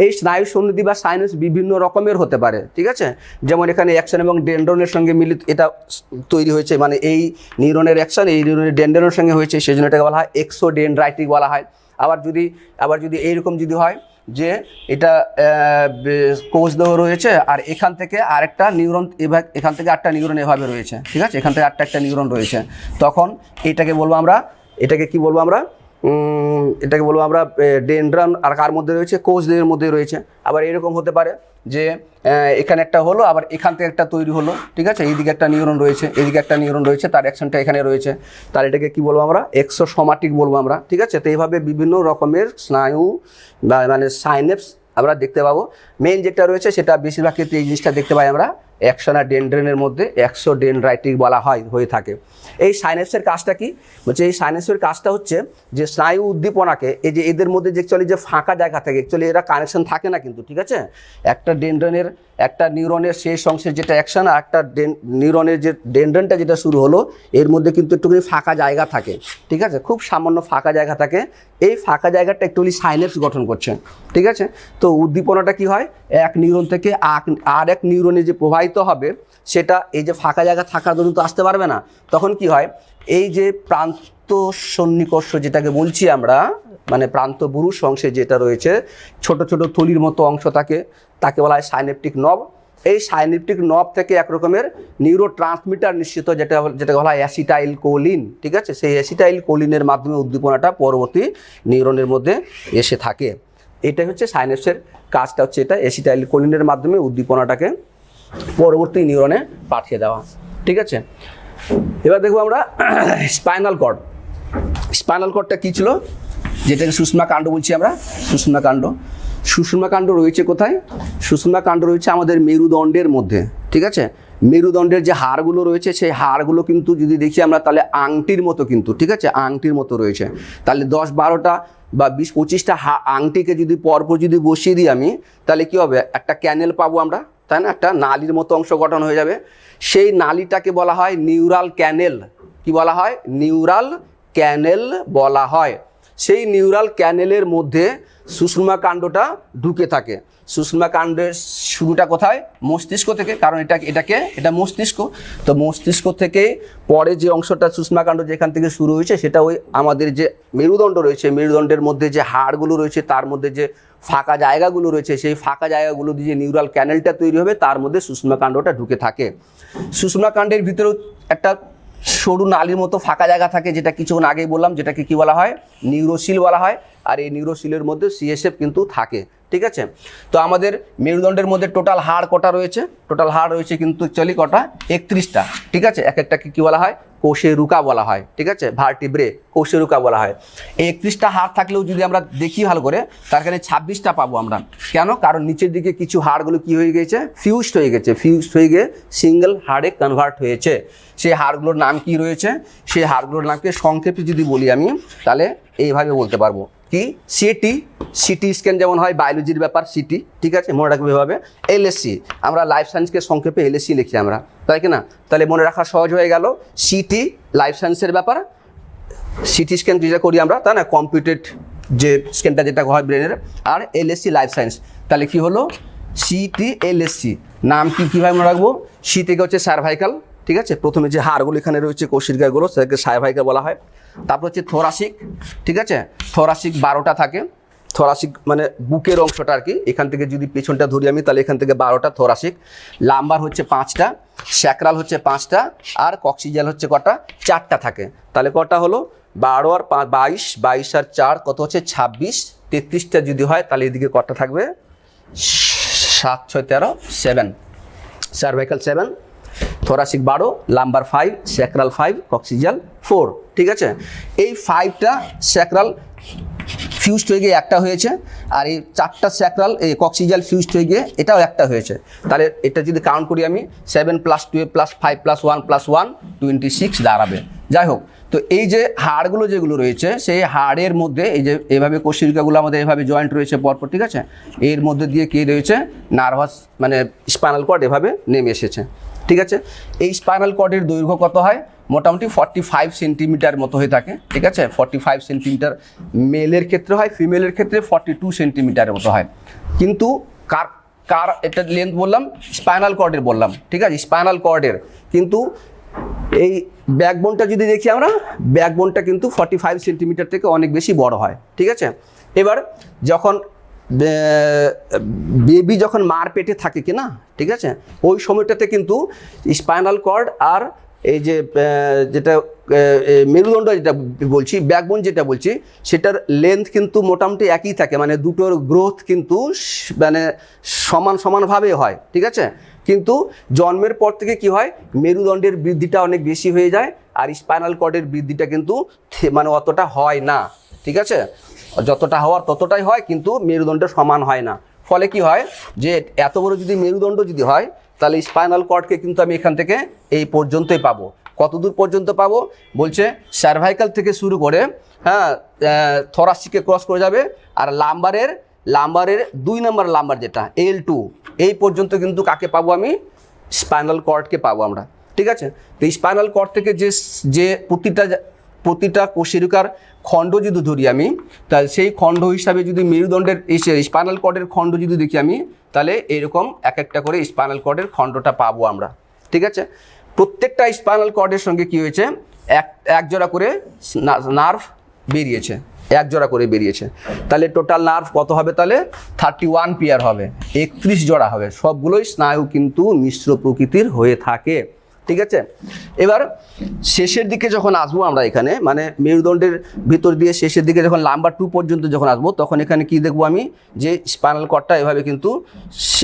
B: এই স্নায়ু সন্নিধি বা সাইনেপস বিভিন্ন রকমের হতে পারে, ঠিক আছে, যেমন এখানে অ্যাকশন এবং ডেনড্রনের সঙ্গে মিলিত এটা তৈরি হয়েছে, মানে এই নিউরনের অ্যাকশন এই নিউরনের ডেনড্রনের সঙ্গে হয়েছে, সেই জন্য এটাকে বলা হয় এক্সোডেনড্রাইটিক বলা হয়। আবার যদি এইরকম যদি হয় যে এটা কোষদেহ রয়েছে আর এখান থেকে আরেকটা নিউরন, এখান থেকে আটটা নিউরন এভাবে রয়েছে, ঠিক আছে, এখান থেকে একটা নিউরন রয়েছে, তখন এটাকে বলবো আমরা, এটাকে কি বলবো আমরা, এটাকে বলবো আমরা ডেনড্রন, আর কার মধ্যে রয়েছে, কোষদেহের মধ্যে রয়েছে। আবার এরকম হতে পারে যে এখানে একটা হলো, আবার এখান থেকে একটা তৈরি হলো, ঠিক আছে, এইদিকে একটা নিউরন রয়েছে, এইদিকে একটা নিউরন রয়েছে, তার অ্যাকশনটা এখানে রয়েছে, তাহলে এটাকে কি বলবো আমরা, এক্সোসোমাটিক বলবো আমরা, ঠিক আছে। তো এইভাবে বিভিন্ন রকমের স্নায়ু বা মানে সাইনেপস আমরা দেখতে পাবো। মেইন যেটা রয়েছে সেটা বেশিরভাগ ক্ষেত্রে এই জিনিসটা দেখতে পাই আমরা অ্যাকশন আর ডেনড্রনের মধ্যে এক্সোডেনড্রাইটিক বলা হয়ে থাকে। এই সাইনেপসের কাজটা কি বলছে, এই সাইনেপসের কাজটা হচ্ছে যে স্নায়ু উদ্দীপনাকে, এই যে এদের মধ্যে যে অ্যাকচুয়ালি যে ফাঁকা জায়গা থাকে, অ্যাকচুয়ালি এরা কানেকশন থাকে না কিন্তু, ঠিক আছে, একটা ডেনড্রনের একটা নিউরনের শেষ অংশের যেটা অ্যাকশন আর একটা নিউরনের যে ডেনড্রনটা যেটা শুরু হলো, এর মধ্যে কিন্তু একটুখানি ফাঁকা জায়গা থাকে, ঠিক আছে, খুব সামান্য ফাঁকা জায়গা থাকে। এই ফাঁকা জায়গাটা একটুখানি সাইনেপস গঠন করছে, ঠিক আছে। তো উদ্দীপনাটা কি হয়, এক নিউরন থেকে আর এক নিউরনে যে প্রবাহিত হবে, সেটা এই যে ফাঁকা জায়গা থাকার জন্য তো আসতে পারবে না, তখন কি হয়, এই যে প্রান্ত সন্নিকর্ষ যেটাকে বলছি আমরা, মানে প্রান্ত বুরুষ অংশে যেটা রয়েছে ছোট ছোট থলির মতো অংশ তাকে বলা হয় সাইনেপটিক নব। এই সাইনেপটিক নব থেকে এক রকমের নিউরো ট্রান্সমিটার নিশ্চিত, যেটাকে বলা হয় অ্যাসিটাইল কোলিন, ঠিক আছে, সেই অ্যাসিটাইল কোলিনের মাধ্যমে উদ্দীপনাটা পরবর্তী নিউরনের মধ্যে এসে থাকে। এটাই হচ্ছে সাইনেপসের কাজটা, হচ্ছে এটা অ্যাসিটাইল কোলিনের মাধ্যমে উদ্দীপনাটাকে পরবর্তী নিউরনে পাঠিয়ে দেওয়া, ঠিক আছে। এবার দেখবো আমরা স্পাইনাল কর্ড। স্পাইনাল কর্ডটা কী ছিল, যেটাকে সুষুম্না কাণ্ড বলছি আমরা, সুষুম্না কাণ্ড। সুষুম্না কাণ্ড রয়েছে কোথায়, সুষুম্না কাণ্ড রয়েছে আমাদের মেরুদণ্ডের মধ্যে, ঠিক আছে। মেরুদণ্ডের যে হাড়গুলো রয়েছে, সেই হাড়গুলো কিন্তু যদি দেখি আমরা তাহলে আংটির মতো কিন্তু, ঠিক আছে, আংটির মতো রয়েছে। তাহলে 10-12টা বা 20-25টা আংটিকে যদি পরপর যদি বসিয়ে দিই আমি, তাহলে কি হবে, একটা ক্যানেল পাবো আমরা, তাই না, একটা নালীর মতো অংশ গঠন হয়ে যাবে। সেই নালীটাকে বলা হয় নিউরাল ক্যানেল। কি বলা হয়, নিউরাল ক্যানেল বলা হয়। সেই নিউরাল ক্যানেলের মধ্যে সুষুম্না কাণ্ডটা ঢুকে থাকে। সুষুম্না কাণ্ডের শুরুটা কোথায়, মস্তিষ্ক থেকে, কারণ এটা মস্তিষ্ক, তো মস্তিষ্ক থেকে পরে যে অংশটা সুষুম্না কাণ্ড যেখান থেকে শুরু হয়েছে, সেটা ওই আমাদের যে মেরুদণ্ড রয়েছে, মেরুদণ্ডের মধ্যে যে হাড়গুলো রয়েছে, তার মধ্যে যে ফাঁকা জায়গাগুলো রয়েছে, সেই ফাঁকা জায়গাগুলো দিয়ে যে নিউরাল ক্যানেলটা তৈরি হবে, তার মধ্যে সুষুম্না কাণ্ডটা ঢুকে থাকে। সুষুম্না কাণ্ডের ভিতরেও একটা সরু নালীর মতো ফাঁকা জায়গা থাকে, যেটা কিছুক্ষণ আগেই বললাম, যেটাকে কি বলা হয়, নিউরোসিল বলা হয়। আর এই নিউরোসিলের মধ্যে সিএসএফ কিন্তু থাকে, ঠিক আছে। তো আমাদের মেরুদণ্ডের মধ্যে টোটাল হাড় কটা রয়েছে, টোটাল হাড় রয়েছে কিন্তু অ্যাকচুয়ালি কটা, 31টা, ঠিক আছে। এক একটাকে কী বলা হয়, কোষেরুকা বলা হয়, ঠিক আছে, ভার্টিব্রে কোষেরুকা বলা হয়। এই 31টা হাড় থাকলেও যদি আমরা দেখি ভালো করে, তার কারণে 26টা পাবো আমরা। কেন, কারণ নিচের দিকে কিছু হাড়গুলো কি হয়ে গেছে, ফিউজড হয়ে গিয়ে সিঙ্গেল হাড়ে কনভার্ট হয়েছে। সেই হাড়গুলোর নাম কি রয়েছে, সেই হাড়গুলোর নামকে সংক্ষেপে যদি বলি আমি, তাহলে এইভাবে বলতে পারবো কি, সিটি স্ক্যান যেমন হয় বায়োলজির ব্যাপার, সিটি, ঠিক আছে, মনে রাখবে এভাবে। এলএসসি, আমরা লাইফ সায়েন্সকে সংক্ষেপে এলএসসি লিখি আমরা, তাই কি না, তাহলে মনে রাখা সহজ হয়ে গেল। সিটি লাইফ সায়েন্সের ব্যাপার, সিটি স্ক্যান যেটা করি আমরা, তাই না, কম্পিউটেড যে স্ক্যানটা যেটা হয় ব্রেনের, আর এলএসসি লাইফ সায়েন্স, তাহলে কি হলো, সিটি এলএসসি। নাম কীভাবে মনে রাখবো, সি থেকে হচ্ছে সার্ভাইকাল, ঠিক আছে, প্রথমে যে হাড়গুলো এখানে রয়েছে কোষিকাগুলো, সেটাকে সার্ভাইকাল বলা হয়। তারপর হচ্ছে থোরাসিক, ঠিক আছে, থোরাসিক 12টা থাকে, থোরাসিক মানে বুকের অংশটা আর কি, এখান থেকে যদি পেছনটা ধরি আমি, তাহলে এখান থেকে 12টা থোরাসিক। লাম্বার হচ্ছে 5টা, স্যাক্রাল হচ্ছে 5টা, আর কক্সিজাল হচ্ছে কটা, 4টা থাকে। তাহলে কটা হলো, 12 আর 5 22, 22 আর 4 কত হচ্ছে 26, 33টা যদি হয় তাহলে এদিকে কটা থাকবে, 7 6 13 7, সার্ভাইকাল 7। থোরাসিক 12, লাম্বার 5, স্যাক্রাল 5, কক্সিজাল 4, ঠিক আছে। এই 5টা স্যাক্রাল ফিউজড হয়ে গিয়ে একটা হয়েছে, আর এই 4টা স্যাক্রাল এই কক্সিজাল ফিউজড হয়ে গিয়ে এটাও একটা হয়েছে। তাহলে এটা যদি কাউন্ট করি আমি 7 + 12 + 5 + 1 + 1 26 দাঁড়াবে। যাই হোক, তো এই যে হাড়গুলো যেগুলো রয়েছে সেই হাড়ের মধ্যে এই যে এভাবে কোষিকাগুলো আমাদের এভাবে জয়েন্ট রয়েছে পরপর, ঠিক আছে। এর মধ্যে দিয়ে কে রয়েছে, নার্ভাস মানে স্পাইনাল কর্ড এভাবে নেমে এসেছে, ঠিক আছে। এই স্পাইনাল কর্ডের দৈর্ঘ্য কত হয়, মোটামুটি 45 সেন্টিমিটার মতো হয়ে থাকে, ঠিক আছে। 45 সেন্টিমিটার মেলের ক্ষেত্রে হয়, ফিমেলের ক্ষেত্রে 42 সেন্টিমিটারের মতো হয়। কিন্তু কার এটা লেন্থ বললাম, স্পাইনাল কর্ডের বললাম, ঠিক আছে, স্পাইনাল কর্ডের। কিন্তু এই ব্যাকবোনটা যদি দেখি আমরা, ব্যাকবোনটা কিন্তু 45 সেন্টিমিটার থেকে অনেক বেশি বড় হয়, ঠিক আছে। এবার যখন বেবি যখন মার পেটে থাকে কি না, ঠিক আছে, ওই সময়টাতে কিন্তু স্পাইনাল কর্ড আর এই যে যেটা মেরুদণ্ড যেটা বলছি, ব্যাকবোন যেটা বলছি, সেটার লেন্থ কিন্তু মোটামুটি একই থাকে, মানে দুটোর গ্রোথ কিন্তু মানে সমানভাবে হয়, ঠিক আছে। কিন্তু জন্মের পর থেকে কি হয়, মেরুদণ্ডের বৃদ্ধিটা অনেক বেশি হয়ে যায়, আর স্পাইনাল কর্ডের বৃদ্ধিটা কিন্তু মানে অতটা হয় না, ঠিক আছে। যতটা হওয়ার ততটাই হয়, কিন্তু মেরুদণ্ড সমান হয় না। ফলে কি হয়, যে এত বড় যদি মেরুদণ্ড যদি হয়, তাহলে স্পাইনাল কর্ডকে কিন্তু আমি এখান থেকে এই পর্যন্তই পাবো। কতদূর পর্যন্ত পাবো বলছে, সার্ভাইকাল থেকে শুরু করে হ্যাঁ থোরাসিকে ক্রস করে যাবে, আর লাম্বারের 2 নম্বর লাম্বার যেটা L2, এই পর্যন্ত কিন্তু কাকে পাবো, আমি স্পাইনাল কর্ডকে পাবো আমরা, ঠিক আছে। তো স্পাইনাল কর্ড থেকে যে প্রতিটা কোষেরুকার খণ্ড যদি ধরি আমি, তাহলে সেই খণ্ড হিসাবে যদি মেরুদণ্ডের স্পাইনাল কর্ডের খণ্ড যদি দেখি আমি, তাহলে এরকম এক একটা করে স্পাইনাল কর্ডের খণ্ডটা পাবো আমরা, ঠিক আছে। প্রত্যেকটা স্পাইনাল কর্ডের সঙ্গে কি হয়েছে, এক জোড়া করে নার্ভ বেরিয়েছে, এক জোড়া করে বেরিয়েছে। তাহলে টোটাল নার্ভ কত হবে, তাহলে 31 পেয়ার হবে, 31 জোড়া হবে। সবগুলোই স্নায়ু কিন্তু মিশ্র প্রকৃতির হয়ে থাকে, ঠিক আছে। এবার শেষের দিকে যখন আসবো আমরা এখানে, মানে মেরুদণ্ডের ভিতর দিয়ে শেষের দিকে যখন লাম্বার 2 পর্যন্ত যখন আসবো, তখন এখানে কি দেখবো আমি, যে স্পাইনাল কর্ডটা এভাবে কিন্তু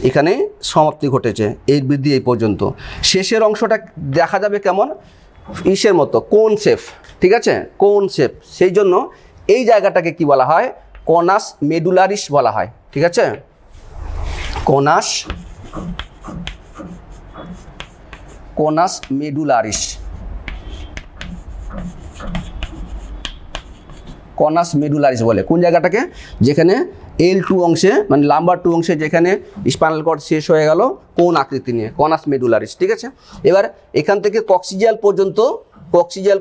B: এখানে সমাপ্তি ঘটেছে, এই বৃদ্ধি এই পর্যন্ত। শেষের অংশটা দেখা যাবে কেমন, ইসের মতো, কোন শেপ, ঠিক আছে, কোন শেপ। সেই জন্য এই জায়গাটাকে কি বলা হয়, কনাস মেডুলারিস বলা হয়, ঠিক আছে। কনাস মেডুলারিস, কনাস মেডুলারিস বলে কোন জায়গাটাকে, যেখানে L2 অংশে মানে লাম্বার 2 অংশে যেখানে স্পাইনাল কর্ড শেষ হয়ে গেল কোন আকৃতি নিয়ে, কনাস মেডুলারিস, ঠিক আছে। এবার এখান থেকে কক্সিজিয়াল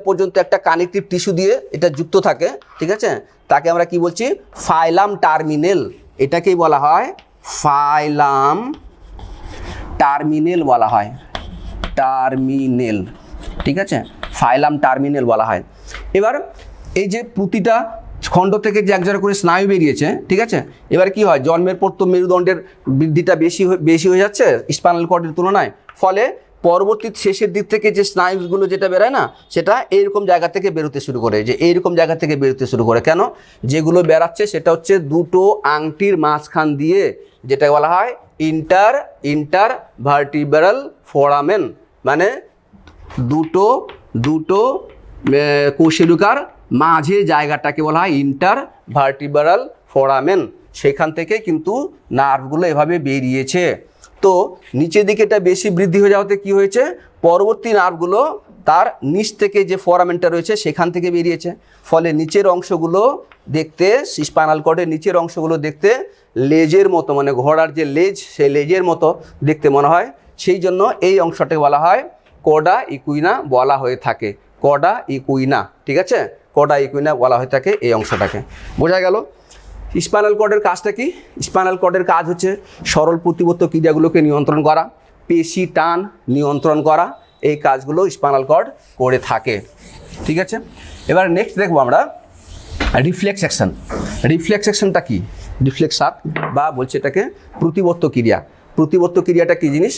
B: পর্যন্ত একটা কানেকটিভ টিস্যু দিয়ে এটা যুক্ত থাকে, ঠিক আছে। তাকে আমরা কি বলছি, ফাইলাম টার্মিনেল, এটাকেই বলা হয় ফাইলাম টার্মিনেল বলা হয়, টার্মিনেল, ঠিক আছে, ফাইলাম টার্মিনেল বলা হয়। এবার এই যে প্রতিটা খণ্ড থেকে যে একজোড়া করে স্নায়ু বেরিয়েছে, ঠিক আছে। এবার কি হয়, জন্মের পর তো মেরুদণ্ডের বৃদ্ধিটা বেশি হয়ে যাচ্ছে স্পাইনাল কর্ডের তুলনায়, ফলে পরবর্তী শেষের দিক থেকে যে স্নায়ুগুলো যেটা বেরোয় না, সেটা এইরকম জায়গা থেকে বেরোতে শুরু করে, যে এইরকম জায়গা থেকে বেরোতে শুরু করে। কেন, যেগুলো বেরাচ্ছে সেটা হচ্ছে দুটো আংটির মাঝখান দিয়ে, যেটা বলা হয় ইন্টার ভার্টিব্রাল ফোরামেন, মানে দুটো কোষেলুকার মাঝে জায়গাটাকে বলা হয় ইন্টার ভার্টিব্রাল ফোরামেন। সেখান থেকে কিন্তু নার্ভগুলো এভাবে বেরিয়েছে। তো নিচের দিকে এটা বেশি বৃদ্ধি হয়ে যাওয়াতে কি হয়েছে, পরবর্তী নার্ভগুলো তার নিচ থেকে যে ফোরামেনটা রয়েছে সেখান থেকে বেরিয়েছে। ফলে নিচের অংশগুলো দেখতে, স্পাইনাল কর্ডের নিচের অংশগুলো দেখতে লেজের মতো, মানে ঘোড়ার যে লেজ, সেই লেজের মতো দেখতে মনে হয়। সেই জন্য এই অংশটাকে বলা হয় কোডা ইকুইনা বলা হয়ে থাকে, কোডা ইকুইনা, ঠিক আছে, কোডা ইকুইনা বলা হয়ে থাকে এই অংশটাকে। বোঝা গেল স্পাইনাল কর্ডের কাজটা কি। স্পাইনাল কর্ডের কাজ হচ্ছে সরল প্রতিবর্ত ক্রিয়াগুলোকে নিয়ন্ত্রণ করা, পেশি টান নিয়ন্ত্রণ করা, এই কাজগুলো স্পাইনাল কর্ড করে থাকে, ঠিক আছে। এবার নেক্সট দেখবো আমরা রিফ্লেক্স অ্যাকশন। রিফ্লেক্স অ্যাকশনটা কি, রিফ্লেক্সার বা বলছে এটাকে প্রতিবর্ত ক্রিয়া। প্রতিবর্ত ক্রিয়াটা কী জিনিস,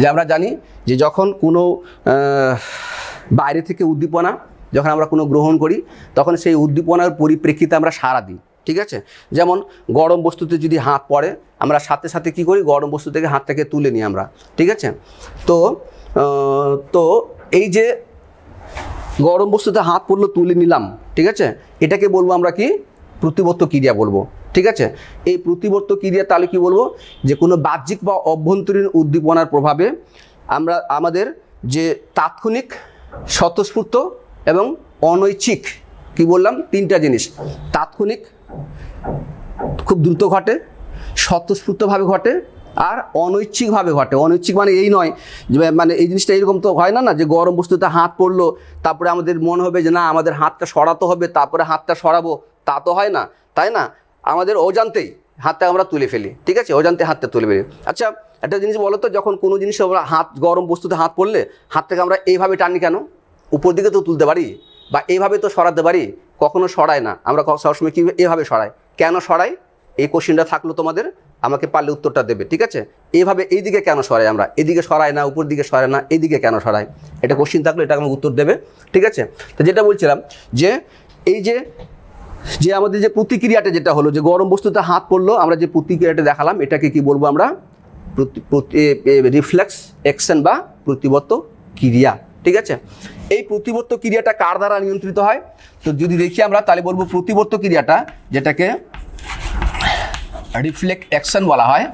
B: যে আমরা জানি যে যখন কোনো বাইরে থেকে উদ্দীপনা যখন আমরা কোনো গ্রহণ করি, তখন সেই উদ্দীপনার পরিপ্রেক্ষিতে আমরা সাড়া দিই, ঠিক আছে? যেমন গরম বস্তুতে যদি হাত পড়ে আমরা সাথে সাথে কী করি, গরম বস্তু থেকে হাতটাকে তুলে নিই আমরা, ঠিক আছে? তো এই যে গরম বস্তুতে হাত পড়লো তুলে নিলাম, ঠিক আছে, এটাকে বলবো আমরা কি, প্রতিবর্ত ক্রিয়া বলবো, ঠিক আছে? এই প্রতিবর্ত ক্রিয়া তাহলে কি বলবো, যে কোনো বাহ্যিক বা অভ্যন্তরীণ উদ্দীপনার প্রভাবে আমাদের যে তাৎক্ষণিক, স্বতঃস্ফূর্ত এবং অনৈচ্ছিক, কি বললাম, তিনটা জিনিস, তাৎক্ষণিক খুব দ্রুত ঘটে, স্বতঃস্ফূর্তভাবে ঘটে, আর অনৈচ্ছিকভাবে ঘটে। অনৈচ্ছিক মানে এই নয় যে মানে এই জিনিসটা এরকম তো হয় না, যে গরম বস্তুতে হাত পড়লো তারপরে আমাদের মনে হবে যে না আমাদের হাতটা সরাতে হবে তারপরে হাতটা সরাবো, তা তো হয় না, তাই না? আমাদের অজান্তেই হাতটা আমরা তুলে ফেলি, ঠিক আছে? অজান্তে হাতটা তুলে ফেলি। আচ্ছা একটা জিনিস বলো তো, যখন কোনো জিনিস আমরা গরম বস্তুতে হাত পড়লে হাতটাকে আমরা এইভাবে টানি কেন? উপর দিকে তো তুলতে পারি বা এইভাবে তো সরাতে পারি, কখনো সরাই না আমরা, সবসময় কী এভাবে সরাই। কেন সরাই? এই কোশ্চেনটা থাকলো তোমাদের, আমাকে পারলে উত্তরটা দেবে, ঠিক আছে? এইভাবে এইদিকে কেন সরাই আমরা, এদিকে সরাই না, উপর দিকে সরাই না, এইদিকে কেন সরাই? এটা কোশ্চেন থাকলো, এটা আমাকে উত্তর দেবে, ঠিক আছে? তো যেটা বলছিলাম যে এই যে আমাদের যে প্রতিক্রিয়াটা যেটা হলো, যে গরম বস্তুতে হাত পড়লো, আমরা যে প্রতিক্রিয়াটা দেখালাম এটাকে কি বলবো আমরা, রিফ্লেক্স অ্যাকশন বা প্রতিবর্ত ক্রিয়া, ঠিক আছে? এই প্রতিবর্ত ক্রিয়াটা কার দ্বারা নিয়ন্ত্রিত হয়? তো যদি দেখি আমরা তাহলে বলবো প্রতিবর্ত ক্রিয়াটা, যেটাকে রিফ্লেক্স অ্যাকশন বলা হয়,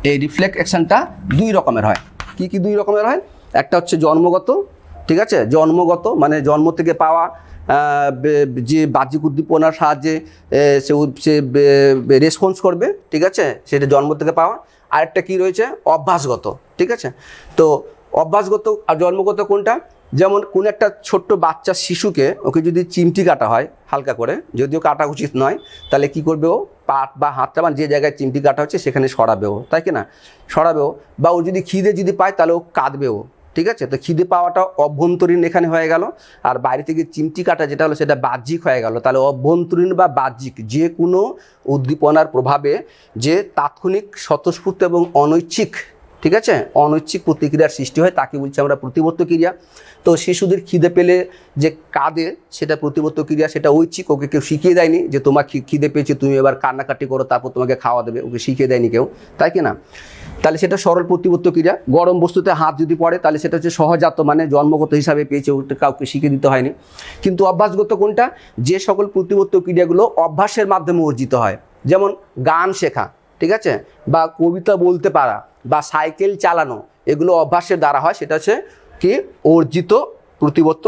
B: এই রিফ্লেক্স অ্যাকশনটা দুই রকমের হয়। কি কি দুই রকমের হয়? একটা হচ্ছে জন্মগত, ঠিক আছে? জন্মগত মানে জন্ম থেকে পাওয়া যে বাহ্যিক উদ্দীপনার সাহায্যে সে রেসপন্স করবে, ঠিক আছে, সেটা জন্ম থেকে পাওয়া। আরেকটা কি রয়েছে, অভ্যাসগত, ঠিক আছে? তো অভ্যাসগত আর জন্মগত কোনটা? যেমন কোন একটা ছোট্ট বাচ্চা শিশুকে ওকে যদি চিমটি কাটা হয় হালকা করে, যদিও কাটা উচিত নয়, তাহলে কি করবে, ও পাট বা হাতটা বা যে জায়গায় চিমটি কাটা হচ্ছে সেখানে সরাবেও, তাই কি না? সরাবেও। বা ও যদি খিদে যদি পায় তাহলে ও কাঁদবেও, ঠিক আছে? তো খিদে পাওয়াটা অভ্যন্তরীণ এখানে হয়ে গেল, আর বাইরে থেকে চিমটি কাটা যেটা হলো সেটা বাহ্যিক হয়ে গেল। তাহলে অভ্যন্তরীণ বা বাহ্যিক যে কোনো উদ্দীপনার প্রভাবে যে তাৎক্ষণিক, স্বতঃস্ফূর্ত এবং অনৈচ্ছিক, ঠিক আছে, অনৈচ্ছিক প্রতিক্রিয়ার সৃষ্টি হয় তাকে বলছি আমরা প্রতিবর্ত ক্রিয়া। তো শিশুদের খিদে পেলে যে কাঁদে সেটা প্রতিবর্ত ক্রিয়া, সেটা ঐচ্ছিক, ওকে কেউ শিখিয়ে দেয়নি যে তোমার খিদে পেয়েছে তুমি এবার কান্নাকাটি করো তারপর তোমাকে খাওয়া দেবে, ওকে শিখিয়ে দেয়নি কেউ, তাই কি না? তাহলে সেটা সরল প্রতিবর্ত ক্রিয়া। গরম বস্তুতে হাত যদি পড়ে তাহলে সেটা হচ্ছে সহজাত, মানে জন্মগত হিসাবে পেয়েছে, ওটা কাউকে শিখিয়ে দিতে হয়নি। কিন্তু অভ্যাসগত কোনটা? যে সকল প্রতিবর্ত ক্রিয়াগুলো অভ্যাসের মাধ্যমে অর্জিত হয়, যেমন গান শেখা, ঠিক আছে, বা কবিতা বলতে পারা বা সাইকেল চালানো, এগুলো অভ্যাসের দ্বারা হয়, সেটা হচ্ছে কি অর্জিত প্রতিবর্ত,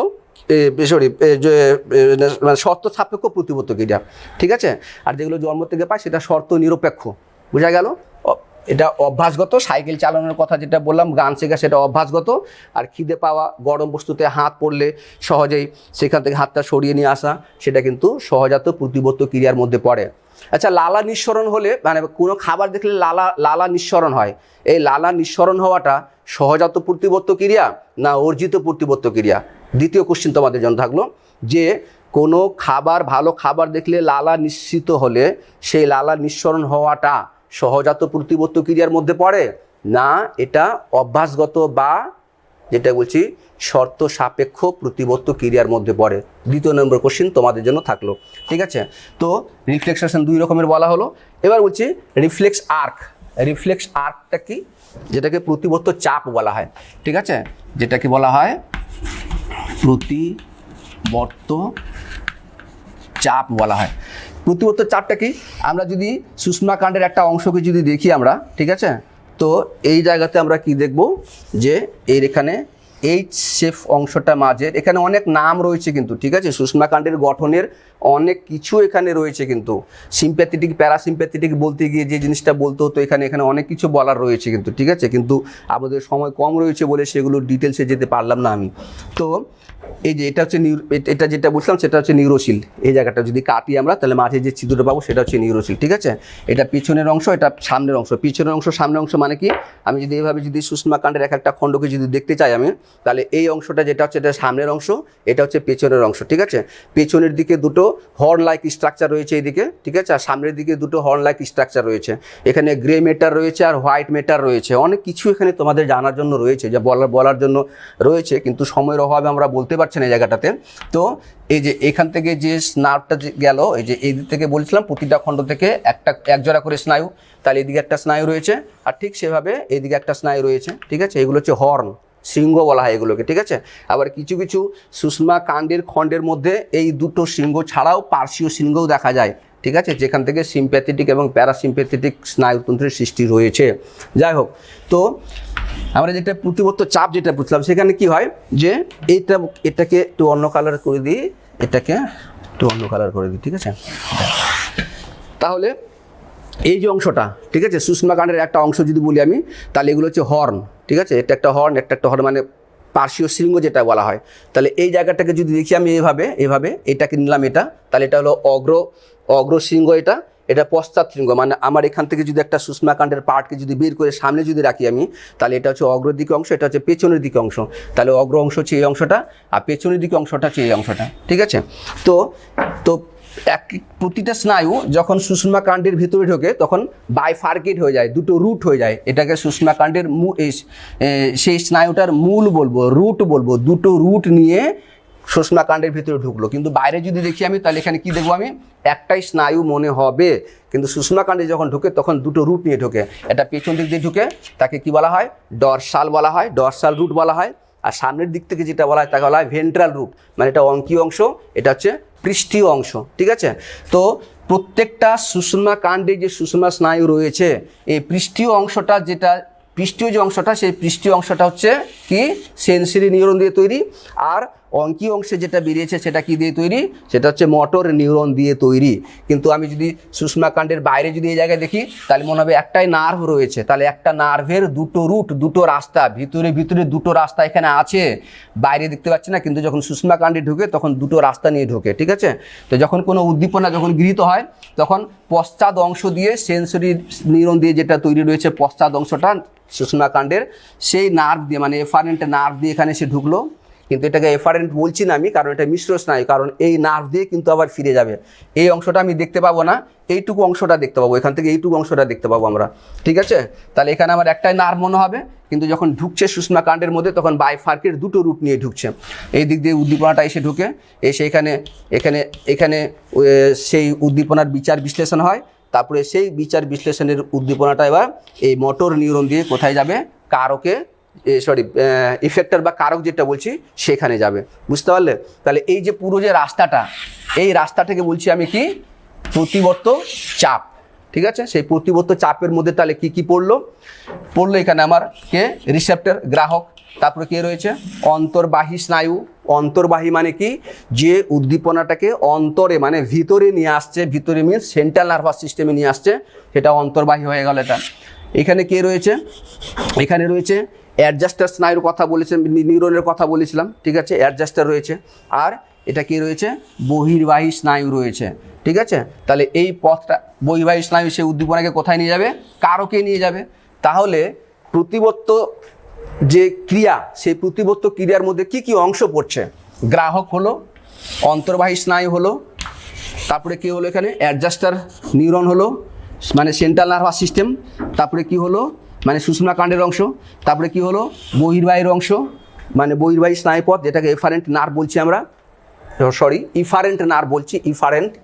B: মানে শর্ত সাপেক্ষ প্রতিবর্ত ক্রিয়া, ঠিক আছে? আর যেগুলো জন্ম থেকে পায় সেটা শর্ত নিরপেক্ষ, বোঝা গেল? এটা অভ্যাসগত। সাইকেল চালানোর কথা যেটা বললাম, গান শেখা, সেটা অভ্যাসগত। আর খিদে পাওয়া, গরম বস্তুতে হাত পড়লে সহজেই সেখান থেকে হাতটা সরিয়ে নিয়ে আসা, সেটা কিন্তু সহজাত প্রতিবর্ত ক্রিয়ার মধ্যে পড়ে। আচ্ছা, লালা নিঃসরণ হলে, মানে কোনো খাবার দেখলে লালা নিঃসরণ হয়, এই লালা নিঃসরণ হওয়াটা সহজাত প্রতিবর্ত ক্রিয়া না অর্জিত প্রতিবর্ত ক্রিয়া? দ্বিতীয় কোশ্চেন তোমাদের জন্য থাকলো, যে কোনো খাবার, ভালো খাবার দেখলে লালা নিঃসৃত হলে সেই লালা নিঃসরণ হওয়াটা সহজাত প্রতিবর্ত ক্রিয়ার মধ্যে পড়ে না এটা অভ্যাসগত বা যেটা বলছি শর্ত সাপেক্ষ প্রতিবর্ত ক্রিয়ার মধ্যে পড়ে? দ্বিতীয় নম্বর কোশ্চেন তোমাদের জন্য থাকলো, ঠিক আছে? তো রিফ্লেক্সেশন দুই রকমের বলা হলো। এবার বলছি রিফ্লেক্স আর্ক। রিফ্লেক্স আর্কটা কি? যেটাকে প্রতিবর্ত চাপ বলা হয়, ঠিক আছে, যেটাকে বলা হয় প্রতিবর্ত চাপ বলা হয়। প্রতিবর্ত চাপটা কি? আমরা যদি সুষমাকাণ্ডের একটা অংশকে যদি দেখি আমরা, ঠিক আছে, তো এই জায়গাতে আমরা কি দেখব, যে এর এখানে এইচ শেপ অংশটা মাঝের, এখানে অনেক নাম রয়েছে কিন্তু, ঠিক আছে, সুষমাকাণ্ডের গঠনের অনেক কিছু এখানে রয়েছে কিন্তু। সিম্প্যাথেটিক, প্যারাসিম্প্যাথেটিক বলতে গিয়ে যে জিনিসটা বলতে হতো এখানে অনেক কিছু বলার রয়েছে কিন্তু, ঠিক আছে, কিন্তু আমাদের সময় কম রয়েছে বলে সেগুলো ডিটেলসে যেতে পারলাম না আমি। তো এই যে এটা হচ্ছে এটা যেটা বলছিলাম সেটা হচ্ছে নিউরোসিল। এই জায়গাটা যদি কাটি আমরা তাহলে মাঝে যে ছিদ্রটা পাবো সেটা হচ্ছে নিউরোসিল, ঠিক আছে? এটা পিছনের অংশ, এটা সামনের অংশ। পিছনের অংশ, সামনের অংশ মানে কি? আমি যদি এইভাবে যদি সুষমাকাণ্ডের এক একটা খণ্ডকে যদি দেখতে চাই আমি, তাহলে এই অংশটা যেটা হচ্ছে এটা সামনের অংশ, এটা হচ্ছে পেছনের অংশ, ঠিক আছে। পেছনের দিকে দুটো হর্ন লাইক স্ট্রাকচার রয়েছে এইদিকে, ঠিক আছে, আর সামনের দিকে দুটো হর্ন লাইক স্ট্রাকচার রয়েছে। এখানে গ্রে ম্যাটার রয়েছে আর হোয়াইট ম্যাটার রয়েছে, অনেক কিছু এখানে তোমাদের জানার জন্য রয়েছে, যা বলার জন্য রয়েছে, কিন্তু সময়ের অভাবে আমরা বলতে পারছি না এই জায়গাটাতে। তো এই যে এখান থেকে যে স্নার্ভটা গেল, এই যে এই দিক থেকে বলছিলাম প্রতিটা খণ্ড থেকে এক জোড়া করে স্নায়ু, তাহলে এদিকে একটা স্নায়ু রয়েছে, আর ঠিক সেভাবে এইদিকে একটা স্নায়ু রয়েছে, ঠিক আছে। এগুলো হচ্ছে হর্ন, শৃঙ্গ বলা হয় এগুলোকে, ঠিক আছে। আবার কিছু কিছু সুষমা কাণ্ডের খণ্ডের মধ্যে এই দুটো শৃঙ্গ ছাড়াও পার্শ্বীয় শৃঙ্গও দেখা যায়, ঠিক আছে, যেখান থেকে সিম্প্যাথেটিক এবং প্যারাসিম্প্যাথেটিক স্নায়ুতন্ত্রের সৃষ্টি রয়েছে। যাই হোক, তো আমরা যেটা প্রতিবর্ত চাপ যেটা বুঝলাম, সেখানে কি হয় যে এটাকে একটু অন্য কালার করে দিই, এটাকে একটু অন্য কালার করে দিই, ঠিক আছে। তাহলে এই যে অংশটা, ঠিক আছে, সুষমা কাণ্ডের একটা অংশ যদি বলি আমি, তাহলে এগুলো হচ্ছে হর্ন, ঠিক আছে। এটা একটা হর্ন, একটা হর্ন মানে পার্শ্বীয় শৃঙ্গ যেটা বলা হয়। তাহলে এই জায়গাটাকে যদি দেখি আমি এভাবে এটাকে নিলাম, এটা তাহলে এটা হলো অগ্রশৃঙ্গ, এটা পশ্চাৎ শৃঙ্গ, মানে আমার এখান থেকে যদি একটা সুষমা কাণ্ডের পার্টকে যদি বের করে সামনে যদি রাখি আমি, তাহলে এটা হচ্ছে অগ্র দিকে অংশ, এটা হচ্ছে পেছনের দিকে অংশ। তাহলে অগ্র অংশ হচ্ছে এই অংশটা, আর পেছনের দিকে অংশটা হচ্ছে এই অংশটা, ঠিক আছে। তো প্রতিটা স্নায়ু যখন সুষমা কাণ্ডের ভিতরে ঢোকে তখন বাইফার্কেট হয়ে যায়, দুটো রুট হয়ে যায়। এটাকে সুষমা কাণ্ডের সেই স্নায়ুটার মূল বলবো, রুট বলবো, দুটো রুট নিয়ে সুষমা কাণ্ডের ভিতরে ঢুকলো। কিন্তু বাইরে যদি দেখি আমি, তাহলে এখানে কি দেখবো আমি, একটাই স্নায়ু মনে হবে, কিন্তু সুষমা কাণ্ডে যখন ঢোকে তখন দুটো রুট নিয়ে ঢোকে। এটা পেছন দিক দিয়ে ঢুকে, তাকে কি বলা হয়, ডরসাল বলা হয়, ডরসাল রুট বলা হয়। আর সামনের দিক থেকে যেটা বলা হয় তাকে বলা হয় ভেন্ট্রাল রুট, মানে এটা অঙ্কীয় অংশ, এটা হচ্ছে পৃষ্ঠীয় অংশ, ঠিক আছে। তো প্রত্যেকটা সুষমা কাণ্ডে যে সুষমা স্নায়ু রয়েছে, এই পৃষ্ঠীয় অংশটা যেটা পৃষ্ঠীয় যে অংশটা, সেই পৃষ্ঠীয় অংশটা হচ্ছে কি, সেন্সরি নিউরন দিয়ে তৈরি। আর অঙ্কীয় অংশে যেটা বেরিয়েছে সেটা কি দিয়ে তৈরি, সেটা হচ্ছে মোটর নিউরন দিয়ে তৈরি। কিন্তু আমি যদি সুষমা কাণ্ডের বাইরে যদি এই জায়গায় দেখি, তাহলে মনে হবে একটাই নার্ভ রয়েছে, তাহলে একটা নার্ভের দুটো রুট, দুটো রাস্তা, ভিতরে দুটো রাস্তা এখানে আছে, বাইরে দেখতে পাচ্ছি না, কিন্তু যখন সুষমা কাণ্ডে ঢুকে তখন দুটো রাস্তা নিয়ে ঢোকে, ঠিক আছে। তো যখন কোনো উদ্দীপনা যখন গৃহীত হয়, তখন পশ্চাৎ অংশ দিয়ে সেন্সরি নিউরন দিয়ে যেটা তৈরি রয়েছে, পশ্চাৎ অংশটা সুষমা কাণ্ডের, সেই নার্ভ দিয়ে, মানে এফারেন্ট নার্ভ দিয়ে এখানে এসে ঢুকলো। কিন্তু এটাকে এফারেন্ট বলছি না আমি, কারণ এটা মিশ্র স্নায়ু, কারণ এই নার্ভ দিয়ে কিন্তু আবার ফিরে যাবে। এই অংশটা আমি দেখতে পাবো না, এইটুকু অংশটা দেখতে পাবো, এখান থেকে এইটুকু অংশটা দেখতে পাবো আমরা, ঠিক আছে। তাহলে এখানে আমার একটাই নার্ভ মনে হবে, কিন্তু যখন ঢুকছে সুষমা কাণ্ডের মধ্যে তখন বাইফার্কের দুটো রুট নিয়ে ঢুকছে। এই দিক দিয়ে উদ্দীপনাটা এসে ঢুকে, এসে এখানে সেই উদ্দীপনার বিচার বিশ্লেষণ হয়। তারপরে সেই বিচার বিশ্লেষণের উদ্দীপনাটা এবার এই মোটর নিউরন দিয়ে কোথায় যাবে, কারকে, ইফেক্টর বা কারক যেটা বলছি সেখানে যাবে, বুঝতে পারলে। তাহলে এই যে পুরো যে রাস্তাটা, এই রাস্তাটাকে বলছি আমি কি, প্রতিবর্ত চাপ, ঠিক আছে। সেই প্রতিবর্ত চাপের মধ্যে তাহলে কি পড়লো এখানে আমার কে, রিসেপ্টর, গ্রাহক। তারপরে কে রয়েছে, অন্তর্বাহী স্নায়ু। অন্তর্বাহী মানে কি, যে উদ্দীপনাটাকে অন্তরে মানে ভিতরে নিয়ে আসছে, ভিতরে মিনস সেন্ট্রাল নার্ভাস সিস্টেমে নিয়ে আসছে, সেটা অন্তর্বাহী হয়ে গেল। এটা এখানে কে রয়েছে, এখানে রয়েছে অ্যাডজাস্টার স্নায়ুর কথা বলেছিলাম, নিউরনের কথা বলেছিলাম, ঠিক আছে, অ্যাডজাস্টার রয়েছে। আর এটা কি রয়েছে, বহির্বাহী স্নায়ু রয়েছে, ঠিক আছে। তাহলে এই পথটা, বহির্বাহী স্নায়ু সেই উদ্দীপনাকে কোথায় নিয়ে যাবে, কারকে নিয়ে যাবে। তাহলে প্রতিবর্ত যে ক্রিয়া, সেই প্রতিবর্ত ক্রিয়ার মধ্যে কি অংশ পড়ছে, গ্রাহক হলো, অন্তর্বাহী স্নায়ু হলো, তারপরে কি হলো, এখানে অ্যাডজাস্টার নিউরন হলো, মানে সেন্ট্রাল নার্ভাস সিস্টেম। তারপরে কি হলো, মানে সুষমা কাণ্ডের অংশ। তারপরে কি হলো, বহির্বাহীর অংশ, মানে বহির্বাহী স্নায়ুপথ, যেটাকে এফারেন্ট নার্ভ বলছি আমরা, ইফারেন্ট নার্ভ বলছি,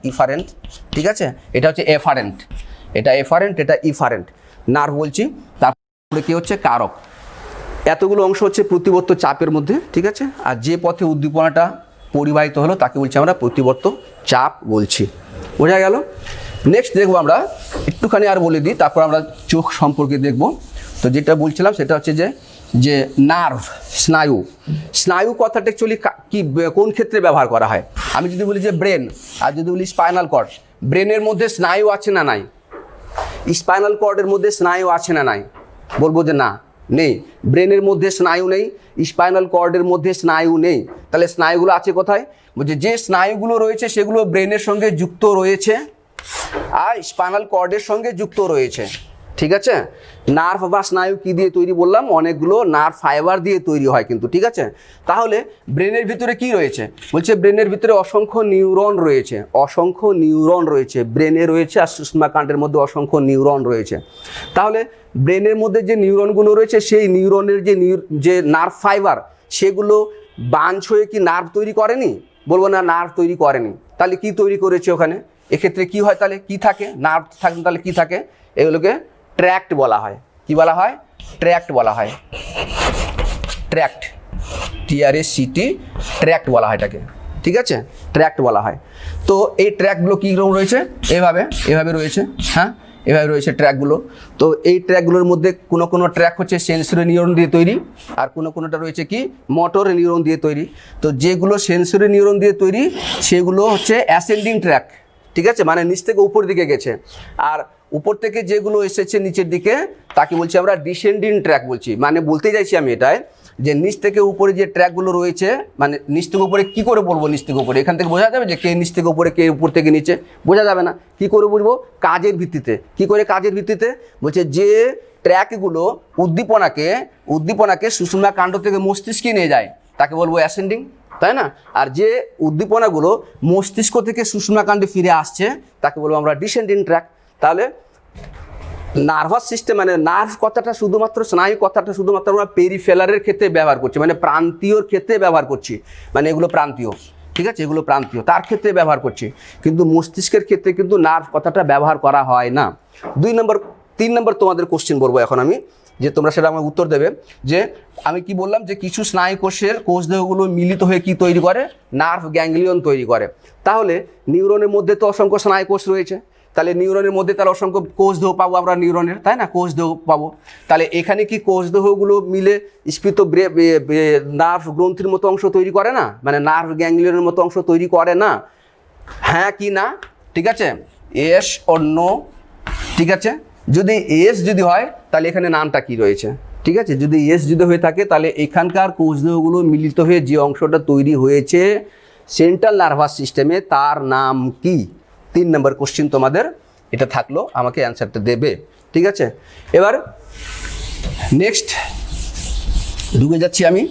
B: ইফারেন্ট, ঠিক আছে। এটা হচ্ছে এফারেন্ট, এটা ইফারেন্ট নার্ভ বলছি। তারপরে কি হচ্ছে, কারক। এতগুলো অংশ হচ্ছে প্রতিবর্ত চাপের মধ্যে, ঠিক আছে। আর যে পথে উদ্দীপনাটা পরিবাহিত হলো তাকে বলছি আমরা প্রতিবর্ত চাপ বলছি, বোঝা গেল। নেক্সট দেখবো আমরা, একটুখানি আর বলে দিই, তারপর আমরা চোখ সম্পর্কে দেখব। তো যেটা বলছিলাম সেটা হচ্ছে যে নার্ভ, স্নায়ু কথাটা অ্যাকচুয়ালি কি, কোন ক্ষেত্রে ব্যবহার করা হয়। আমি যদি বলি যে ব্রেন, আর যদি বলি স্পাইনাল কর্ড, ব্রেনের মধ্যে স্নায়ু আছে না নাই, স্পাইনাল কর্ডের মধ্যে স্নায়ু আছে না নাই, বলবো যে না, নেই। ব্রেনের মধ্যে স্নায়ু নেই, স্পাইনাল কর্ডের মধ্যে স্নায়ু নেই। তাহলে স্নায়ুগুলো আছে কোথায়, বলছে যে স্নায়ুগুলো রয়েছে সেগুলো ব্রেনের সঙ্গে যুক্ত রয়েছে আর স্পাইনাল কর্ডের সঙ্গে যুক্ত রয়েছে, ঠিক আছে। নার্ভ বা স্নায়ু কি দিয়ে তৈরি বললাম, অনেকগুলো নার্ভ ফাইবার দিয়ে তৈরি হয় কিন্তু, ঠিক আছে। তাহলে ব্রেনের ভিতরে কি রয়েছে, বলছে ব্রেনের ভিতরে অসংখ্য নিউরন রয়েছে, অসংখ্য নিউরন রয়েছে ব্রেনে রয়েছে, আর সুষমাকাণ্ডের মধ্যে অসংখ্য নিউরন রয়েছে। তাহলে ব্রেনের মধ্যে যে নিউরনগুলো রয়েছে সেই নিউরনের যে নার্ভ ফাইবার সেগুলো বাঞ্চ হয়ে কি নার্ভ তৈরি করেনি, বলবো না নার্ভ তৈরি করেনি। তাহলে কি তৈরি করেছে ওখানে, এক্ষেত্রে কি হয়, তাহলে কি থাকে, নার্ভ থাকে তাহলে কি থাকে, এগুলোকে ট্র্যাক্ট বলা হয়। কি বলা হয়, ট্র্যাক্ট বলা হয়, ট্র্যাক্ট, TRACT, ট্র্যাক্ট বলা হয় এটাকে, ঠিক আছে, ট্র্যাক্ট বলা হয়। তো এই ট্র্যাকগুলো কীরকম রয়েছে, এভাবে রয়েছে, হ্যাঁ এভাবে রয়েছে ট্র্যাকগুলো। তো এই ট্র্যাকগুলোর মধ্যে কোনো ট্র্যাক হচ্ছে সেন্সরি নিউরন দিয়ে তৈরি, আর কোনোটা রয়েছে কি মোটর নিউরন দিয়ে তৈরি। তো যেগুলো সেন্সরি নিউরন দিয়ে তৈরি সেগুলো হচ্ছে অ্যাসেন্ডিং ট্র্যাক, ঠিক আছে, মানে নিচ থেকে উপর দিকে গেছে। আর উপর থেকে যেগুলো এসেছে নিচের দিকে তাকে বলছি আমরা ডিসেন্ডিং ট্র্যাক বলছি। মানে বলতে চাইছি আমি এটাই যে নিচ থেকে উপরে যে ট্র্যাকগুলো রয়েছে, মানে নিচ থেকে উপরে কী করে বলবো, নিচ থেকে উপরে এখান থেকে বোঝা যাবে যে কে নিচ থেকে উপরে কে উপর থেকে নিচে, বোঝা যাবে না। কি করে বুঝবো, কাজের ভিত্তিতে। কি করে কাজের ভিত্তিতে, বলছে যে ট্র্যাকগুলো উদ্দীপনাকে সুষুম্না কাণ্ড থেকে মস্তিষ্কে নিয়ে যায় তাকে বলবো অ্যাসেন্ডিং, তাই না। আর যে উদ্দীপনাগুলো মস্তিষ্ক থেকে সুষুম্না কাণ্ডে ফিরে আসছে তাকে বলবো আমরা ডিসেন্ডিং ট্র্যাক। তাহলে নার্ভাস সিস্টেম মানে নার্ভ কথাটা শুধুমাত্র, স্নায়ু কথাটা শুধুমাত্র আমরা পেরিফেরালের ক্ষেত্রে ব্যবহার করছি, মানে প্রান্তীয়র ক্ষেত্রে ব্যবহার করছি, মানে এগুলো প্রান্তীয়, ঠিক আছে, এগুলো প্রান্তীয় তার ক্ষেত্রে ব্যবহার করছি, কিন্তু মস্তিষ্কের ক্ষেত্রে কিন্তু নার্ভ কথাটা ব্যবহার করা হয় না। 3 নম্বর তোমাদের কোশ্চেন বলবো এখন আমি, যে তোমরা সেটা আমাকে উত্তর দেবে। যে আমি কি বললাম যে কিছু স্নায়ু কোষের কোষদেহগুলো মিলিত হয়ে কি তৈরি করে, নার্ভ গ্যাংলিয়ন তৈরি করে। তাহলে নিউরনের মধ্যে তো অসংখ্য স্নায়ু কোষ রয়েছে, তাহলে নিউরনের মধ্যে তার অসংখ্য কোষদেহ পাবো আমরা নিউরনের, তাই না, কোষদেহ পাবো। তাহলে এখানে কি কোষদেহগুলো মিলে স্ফীত নার্ভ গ্রন্থির মতো অংশ তৈরি করে না, মানে নার্ভ গ্যাংলিয়নের মতো অংশ তৈরি করে না, হ্যাঁ কি না, ঠিক আছে, এস অর নো, ঠিক আছে। যদি এস যদি হয় তাহলে এখানে নামটা কি রয়েছে, ঠিক আছে, যদি এস যদি হয়ে থাকে তাহলে এখানকার কোষদেহগুলো মিলিত হয়ে যে অংশটা তৈরি হয়েছে সেন্ট্রাল নার্ভাস সিস্টেমে তার নাম কি। 3 নম্বর কোশ্চেন তোমাদের এটা থাকলো, আমাকে অ্যান্সারটা দেবে, ঠিক আছে। এবার নেক্সট ঢুকে যাচ্ছি আমি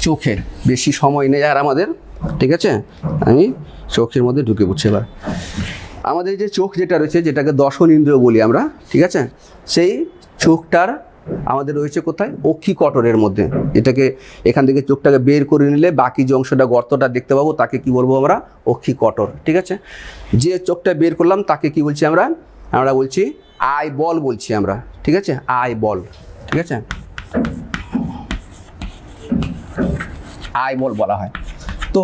B: চোখের, বেশি সময় নেই আর আমাদের, ঠিক আছে, আমি চোখের মধ্যে ঢুকে পড়ছি। এবার আমাদের যে চোখ যেটা রয়েছে, যেটাকে দর্শন ইন্দ্রিয় বলি আমরা, ঠিক আছে, সেই চোখটার আমাদের রয়েছে কোথায়, অক্ষিকটরের মধ্যে। এটাকে এখান থেকে চোখটাকে বের করে নিলে বাকি যে অংশটা গর্তটা দেখতে পাবো তাকে কি বলবো আমরা, অক্ষিকটর, ঠিক আছে। যে চোখটা বের করলাম তাকে কি বলছি আমরা বলছি আই বল বলছি আমরা, ঠিক আছে, আই বল, ঠিক আছে, আই বল বলা হয়। তো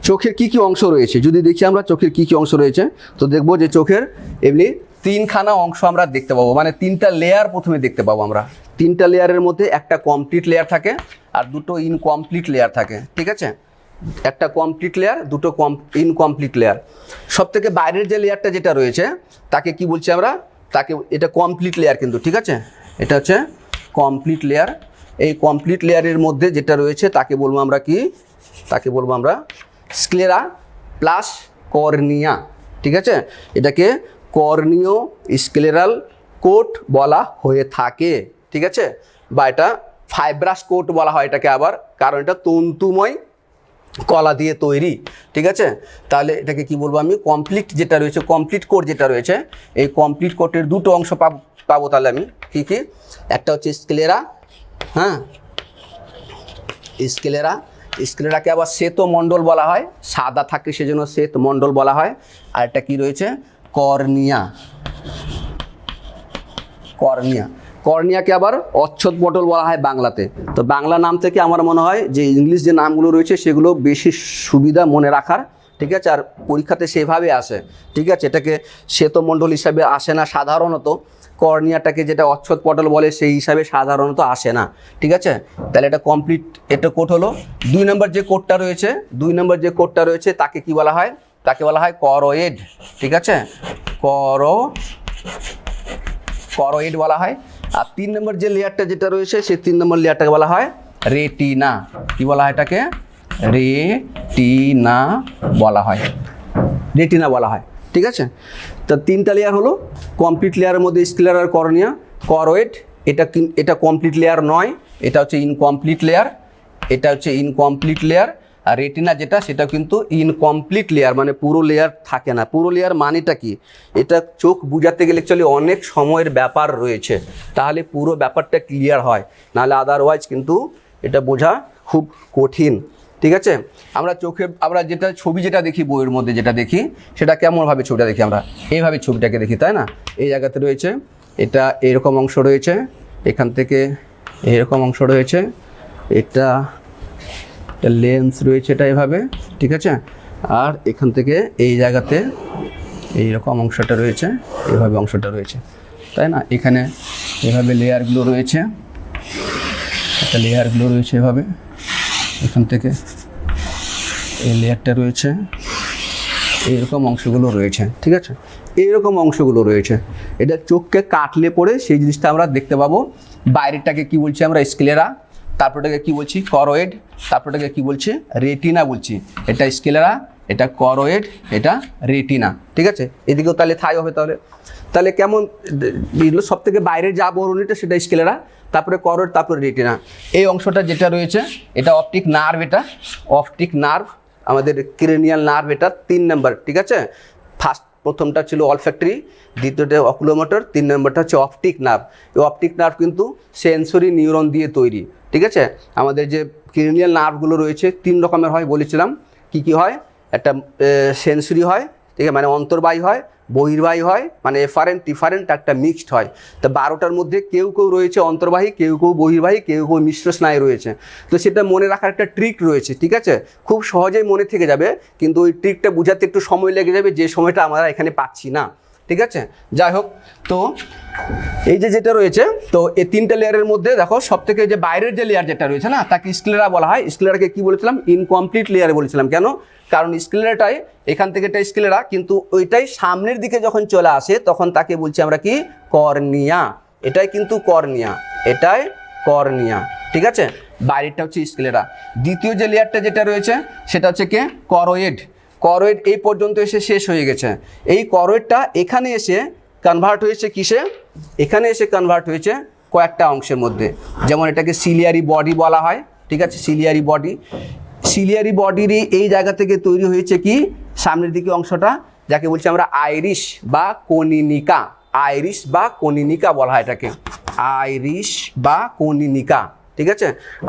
B: চোখের কি কি অংশ রয়েছে যদি দেখি আমরা, চোখের কি কি অংশ রয়েছে, তো দেখবো যে চোখের এমনি 3খানা অংশ আমরা দেখতে পাবো, মানে 3টা লেয়ার প্রথমে দেখতে পাবো আমরা। 3টা লেয়ারের মধ্যে একটা কমপ্লিট লেয়ার থাকে আর 2টো ইনকমপ্লিট লেয়ার থাকে, ঠিক আছে, একটা কমপ্লিট লেয়ার, 2টো ইনকমপ্লিট লেয়ার। সব থেকে বাইরের যে লেয়ারটা যেটা রয়েছে তাকে কি বলছি আমরা, তাকে এটা কমপ্লিট লেয়ার কিন্তু, ঠিক আছে, এটা হচ্ছে কমপ্লিট লেয়ার। এই কমপ্লিট লেয়ারের মধ্যে যেটা রয়েছে তাকে বলবো আমরা কি, তাকে বলবো আমরা স্ক্লেরা প্লাস কর্নিয়া, ঠিক আছে, এটাকে কর্নিও স্ক্লেরাল কোট বলা হয়ে থাকে, ঠিক আছে, বা এটা ফাইব্রাস কোট বলা হয় এটাকে আবার, কারণ এটা তন্তুময় কলা দিয়ে তৈরি, ঠিক আছে। তাহলে এটাকে কি বলবো আমি, কমপ্লিট যেটা রয়েছে, কমপ্লিট কোট যেটা রয়েছে, এই কমপ্লিট কোটের 2টো অংশ পাবো তাহলে আমি কি কি, একটা হচ্ছে স্ক্লেরা, হ্যাঁ, স্ক্লেরাকে আবার শ্বেতমণ্ডল বলা হয়, সাদা থাকে সেজন্য শ্বেতমণ্ডল বলা হয়। আর একটা কি রয়েছে, কর্নিয়া, কর্নিয়াকে আবার অচ্ছদপটল বলা হয় বাংলাতে। তো বাংলা নাম থেকে আমার মনে হয় যে ইংলিশ যে নামগুলো রয়েছে সেগুলো বেশি সুবিধা মনে রাখার, ঠিক আছে, আর পরীক্ষাতে সেভাবে আসে, ঠিক আছে। এটাকে শ্বেতমণ্ডল হিসাবে আসে না সাধারণত, কর্নিয়াটাকে যেটা অচ্ছদপটল বলে সেই হিসাবে সাধারণত আসে না, ঠিক আছে। তাহলে এটা কমপ্লিট, এটা কোট হলো। 2 নম্বর যে কোটটা রয়েছে তাকে কি বলা হয়, তাকে বলা হয় করয়েড, ঠিক আছে, করয়েড বলা হয়। আর 3 নম্বর যে লেয়ারটা যেটা রয়েছে সেই 3 নম্বর লেয়ারটাকে বলা হয় রেটিনা। কি বলা হয় এটাকে, রেটিনা বলা হয়, রেটিনা বলা হয়, ঠিক আছে? তা 3টা লেয়ার হলো। কমপ্লিট লেয়ারের মধ্যে স্ক্লেরা আর কর্নিয়া, করয়েড এটা কমপ্লিট লেয়ার নয়, এটা হচ্ছে ইনকমপ্লিট লেয়ার, এটা হচ্ছে ইনকমপ্লিট লেয়ার। আর রেটিনা যেটা সেটা কিন্তু ইনকমপ্লিট লেয়ার, মানে পুরো লেয়ার থাকে না। পুরো লেয়ার মানেটা কি? এটা চোখ বুঝাতে গেলে অ্যাকচুয়ালি অনেক সময়ের ব্যাপার রয়েছে, তাহলে পুরো ব্যাপারটা ক্লিয়ার হয়, নাহলে আদারওয়াইজ কিন্তু এটা বোঝা খুব কঠিন। ঠিক আছে? আমরা যেটা ছবি যেটা দেখি বইয়ের মধ্যে যেটা দেখি সেটা কেমনভাবে ছবিটা দেখি? আমরা এইভাবে ছবিটাকে দেখি, তাই না? এই জায়গাতে রয়েছে এটা এরকম অংশ রয়েছে, এখান থেকে এরকম অংশ রয়েছে, এটা লেন্স রয়েছে এটা এভাবে, ঠিক আছে? আর এখান থেকে এই জায়গাতে এইরকম অংশটা রয়েছে, এইভাবে অংশটা রয়েছে, তাই না? এখানে এভাবে লেয়ারগুলো রয়েছে, একটা লেয়ারগুলো রয়েছে এভাবে, এখান থেকে এই লেয়ারটা রয়েছে, এইরকম অংশগুলো রয়েছে, ঠিক আছে? এইরকম অংশগুলো রয়েছে। এটা চোখকে কাটলে পরে সেই জিনিসটা আমরা দেখতে পাবো। বাইরেটাকে কি বলছি আমরা? স্ক্লেরা। তারপরটাকে কি বলছি? করয়েড। তারপরটাকে কি বলছি? রেটিনা বলছি। এটা স্ক্লেরা, এটা করয়েড, এটা রেটিনা, ঠিক আছে? এদিকেও তাহলে থাই হবে। তাহলে কেমন সব থেকে বাইরের যা বর্ণিটা সেটা স্ক্লেরা, তারপরে করয়েড, তারপরে রেটিনা। এই অংশটা যেটা রয়েছে এটা অপটিক নার্ভ, এটা অপটিক নার্ভ, আমাদের ক্রেনিয়াল নার্ভ, এটা 3 নাম্বার, ঠিক আছে? প্রথমটা ছিল অলফ্যাক্টরি, দ্বিতীয়টা অকুলোমোটর, 3 নম্বরটা হচ্ছে অপটিক নার্ভ। এই অপটিক নার্ভ কিন্তু সেন্সরি নিউরন দিয়ে তৈরি, ঠিক আছে? আমাদের যে ক্রেনিয়াল নার্ভগুলো রয়েছে 3 রকমের হয় বলেছিলাম। কি হয়? একটা সেন্সরি হয়, ঠিক আছে, মানে অন্তর্বাহী হয়, বহির্বাহী হয়, মানে এফারেন্ট ডিফারেন্ট, একটা মিক্সড হয়। তো 12টার মধ্যে কেউ রয়েছে অন্তর্বাহী, কেউ বহির্বাহী, কেউ মিশ্র স্নায়ু রয়েছে। তো সেটা মনে রাখার একটা ট্রিক রয়েছে, ঠিক আছে? খুব সহজেই মনে থেকে যাবে, কিন্তু ওই ট্রিকটা বোঝাতে একটু সময় লেগে যাবে, যে সময়টা আমরা এখানে পাচ্ছি না, ঠিক আছে? যাই হোক, তো এই যেটা রয়েছে, তো এই 3টে লেয়ারের মধ্যে দেখো সবথেকে যে বাইরের যে লেয়ার যেটা রয়েছে না, তাকে স্ক্লেরা বলা হয়। স্ক্লেরাকে কি বলেছিলাম? ইনকমপ্লিট লেয়ার বলেছিলাম। কেন? কারণ স্ক্লেরাটাই এখান থেকে এটা স্ক্লেরা, কিন্তু ওইটাই সামনের দিকে যখন চলে আসে তখন তাকে বলছি আমরা কি? কর্নিয়া। এটাই কিন্তু কর্নিয়া, এটাই কর্নিয়া, ঠিক আছে? বাইরেরটা হচ্ছে স্ক্লেরা। দ্বিতীয় যে লেয়ারটা যেটা রয়েছে সেটা হচ্ছে কি? করয়েড। করয়েড এই পর্যন্ত এসে শেষ হয়ে গেছে। এই করয়েডটা এখানে এসে কনভার্ট হয়েছে কিসে? এখানে এসে কনভার্ট হয়েছে কয়েকটা অংশের মধ্যে, যেমন এটাকে সিলিয়ারি বডি বলা হয়, ঠিক আছে? Ciliary body. সিলিয়ারি বডির এই জায়গা থেকে তৈরি হয়েছে কি? সামনের দিকে অংশটা, যাকে বলছি আমরা আইরিশ বা কনিনিকা। আইরিশ বা কনিনিকা বলা হয় এটাকে, আইরিশ বা কনিনিকা, ঠিক আছে?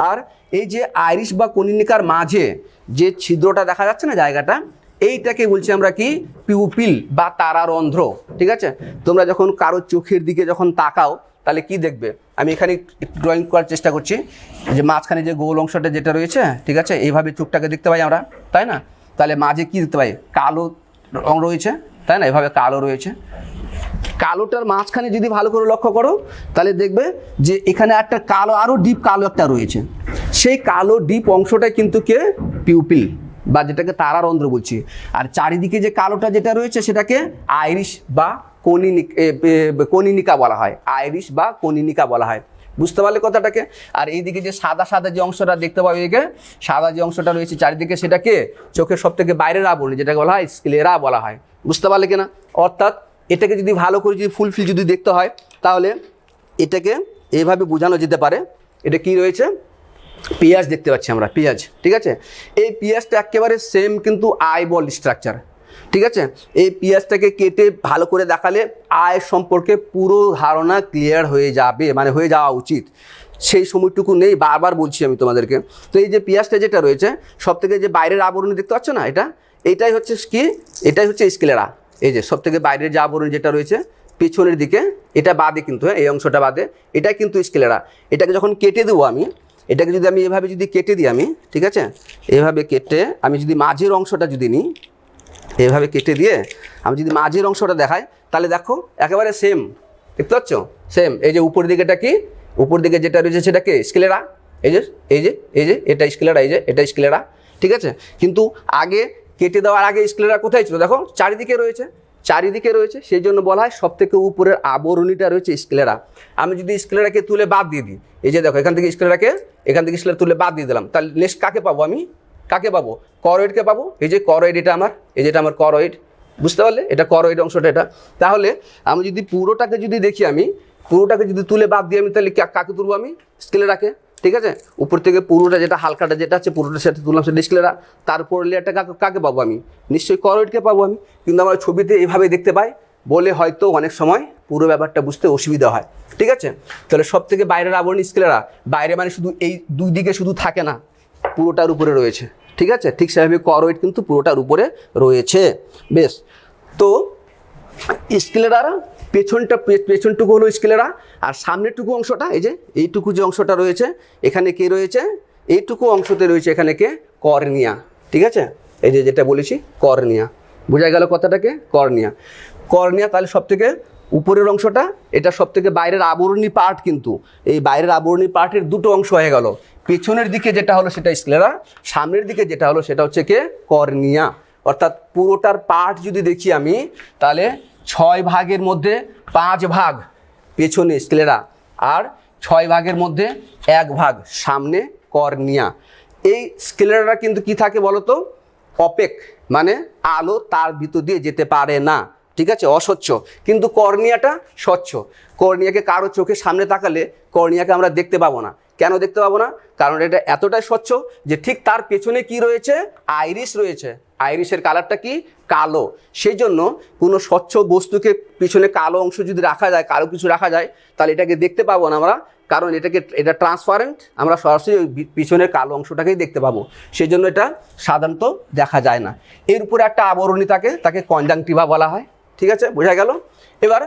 B: আর এই যে আইরিশ বা কনিনিকার মাঝে যে ছিদ্রটা দেখা যাচ্ছে না, জায়গাটা, এইটাকে বলছি আমরা কি? পিউপিল বা তারারন্ধ্র, ঠিক আছে? তোমরা যখন কারো চোখের দিকে যখন তাকাও তাহলে কি দেখবে? আমি এখানে ড্রয়িং করার চেষ্টা করছি, যে মাঝখানে যে গোল অংশটা যেটা রয়েছে, ঠিক আছে, এইভাবে চোখটাকে দেখতে পাই আমরা, তাই না? তাহলে মাঝে কি দেখতে পাই? কালো রং রয়েছে, তাই না? এভাবে কালো রয়েছে। কালোটার মাঝখানে যদি ভালো করে লক্ষ্য করো তাহলে দেখবে যে এখানে একটা কালো, আরও ডিপ কালো একটা রয়েছে। সেই কালো ডিপ অংশটাই কিন্তু কে? পিউপিল বা যেটাকে তারারন্ধ্র বলছি। আর চারিদিকে যে কালোটা যেটা রয়েছে সেটাকে আইরিশ বা কনিনিকা বলা হয়, আইরিশ বা কনিনিকা বলা হয়। বুঝতে পারলে কথাটাকে? আর এইদিকে যে সাদা সাদা যে অংশটা দেখতে পাবে, এদিকে সাদা যে অংশটা রয়েছে চারিদিকে, সেটাকে চোখের সব থেকে বাইরের আবরণ, যেটাকে বলা হয় স্ক্লেরা বলা হয়। বুঝতে পারলে কিনা? অর্থাৎ এটাকে যদি ভালো করে যদি ফুলফিল যদি দেখতে হয় তাহলে এটাকে এইভাবে বোঝানো যেতে পারে। এটা কি রয়েছে? পেঁয়াজ দেখতে পাচ্ছি আমরা, পেঁয়াজ, ঠিক আছে? এই পেঁয়াজটা একেবারে সেম কিন্তু আইবল স্ট্রাকচার, ঠিক আছে? এই পেঁয়াজটাকে কেটে ভালো করে দেখালে আয় সম্পর্কে পুরো ধারণা ক্লিয়ার হয়ে যাবে, মানে হয়ে যাওয়া উচিত। সেই সময়টুকু নেই, বারবার বলছি আমি তোমাদেরকে। তো এই যে পেঁয়াজটা যেটা রয়েছে সব থেকে যে বাইরের আবরণ দেখতে পাচ্ছ না, এটাই হচ্ছে কি? এটাই হচ্ছে স্ক্লেরা। এই যে সব থেকে বাইরের যে আবরণ যেটা রয়েছে পেছনের দিকে, এটা বাদে কিন্তু, এই অংশটা বাদে, এটাই কিন্তু স্ক্লেরা। এটাকে যখন কেটে দেবো আমি, এটাকে যদি আমি এভাবে যদি কেটে দিই আমি, ঠিক আছে, এভাবে কেটে আমি যদি মাঝের অংশটা যদি নিই, এভাবে কেটে দিয়ে আমি যদি মাঝের অংশটা দেখাই তাহলে দেখো একেবারে সেম, দেখতে পাচ্ছ? সেম। এই যে উপর দিকেটা কি? উপর দিকে যেটা রয়েছে সেটাকে স্ক্লেরা, এই যে এটা স্ক্লেরা, এই যে এটা স্ক্লেরা, ঠিক আছে? কিন্তু আগে কেটে দেওয়ার আগে স্ক্লেরা কোথায় ছিল? দেখো চারিদিকে রয়েছে, চারিদিকে রয়েছে, সেই জন্য বলা হয় সব থেকে উপরের আবরণীটা রয়েছে স্ক্লেরা। আমি যদি স্ক্লেরাকে তুলে বাদ দিয়ে দিই, এই যে দেখো এখান থেকে স্ক্লেরা তুলে বাদ দিয়ে দিলাম, তাহলে নেক্সট কাকে পাবো? আমি কাকে পাবো? করয়েডকে পাবো। এই যে করয়েড, এটা আমার, এই যেটা আমার করয়েড, বুঝতে পারলে? এটা করয়েড অংশটা এটা। তাহলে আমি যদি পুরোটাকে যদি দেখি, আমি পুরোটাকে যদি তুলে বাদ দিই, আমি তাহলে কাকে তুলবো? আমি স্ক্লেরাকে। ঠিক আছে, উপর থেকে পুরোটা যেটা হালকাটা যেটা আছে পুরোটার সাথে তুললাম সেটা স্ক্লেরা, তারপর লেয়ারটা কাকে পাবো? আমি নিশ্চয়ই করয়েডকে পাবো আমি, কিন্তু আমরা ছবিতে এভাবে দেখতে পাই বলে হয়তো অনেক সময় পুরো ব্যাপারটা বুঝতে অসুবিধা হয়। ঠিক আছে, তাহলে সব থেকে বাইরের আবরণী স্ক্লেরা, বাইরে মানে শুধু এই দুই দিকে শুধু থাকে না, পুরোটার উপরে রয়েছে। ঠিক আছে, ঠিক সেভাবে করয়েড কিন্তু পুরোটার উপরে রয়েছে। বেশ, তো স্ক্লেরার পেছনটুকু হলো স্ক্লেরা, আর সামনেরটুকু অংশটা, এই যে এইটুকু যে অংশটা রয়েছে এখানে কে রয়েছে? এইটুকু অংশতে রয়েছে এখানে কে? কর্নিয়া। ঠিক আছে, এই যে যেটা বলেছি কর্নিয়া, বোঝা গেল কথাটাকে? কর্নিয়া। কর্নিয়া তাহলে সব থেকে উপরের অংশটা, এটা সব থেকে বাইরের আবরণী পার্ট, কিন্তু এই বাইরের আবরণী পার্টের দুটো অংশ হয়ে গেল। পেছনের দিকে যেটা হলো সেটা স্ক্লেরা, সামনের দিকে যেটা হলো সেটা হচ্ছে কে? কর্নিয়া। অর্থাৎ পুরোটার পার্ট যদি দেখি আমি, তাহলে 6 ভাগের মধ্যে 5 ভাগ পেছনে স্ক্লেরা, আর 6 ভাগের মধ্যে 1 ভাগ সামনে কর্নিয়া। এই স্ক্লেরাটা কিন্তু কি থাকে বলো তো? অপেক, মানে আলো তার ভিতর দিয়ে যেতে পারে না। ঠিক আছে, অস্বচ্ছ। কিন্তু কর্নিয়াটা স্বচ্ছ। কর্নিয়াকে কারো চোখের সামনে তাকালে কর্নিয়াকে আমরা দেখতে পাবো না। কেন দেখতে পাবো না? কারণ এটা এতটাই স্বচ্ছ যে ঠিক তার পেছনে কি রয়েছে? আইরিস রয়েছে। আইরিসের কালারটা কি? কালো। সেই জন্য কোনো স্বচ্ছ বস্তুকে পিছনে কালো অংশ যদি রাখা যায়, কালো কিছু রাখা যায়, তাহলে এটাকে দেখতে পাবো না আমরা, কারণ এটা ট্রান্সপারেন্ট, আমরা সরাসরি ওই পিছনের কালো অংশটাকেই দেখতে পাবো। সেই জন্য এটা সাধারণত দেখা যায় না। এর উপরে একটা আবরণী থাকে, তাকে কনজাংটিভা বলা হয়। ঠিক আছে, বোঝা গেল? এবার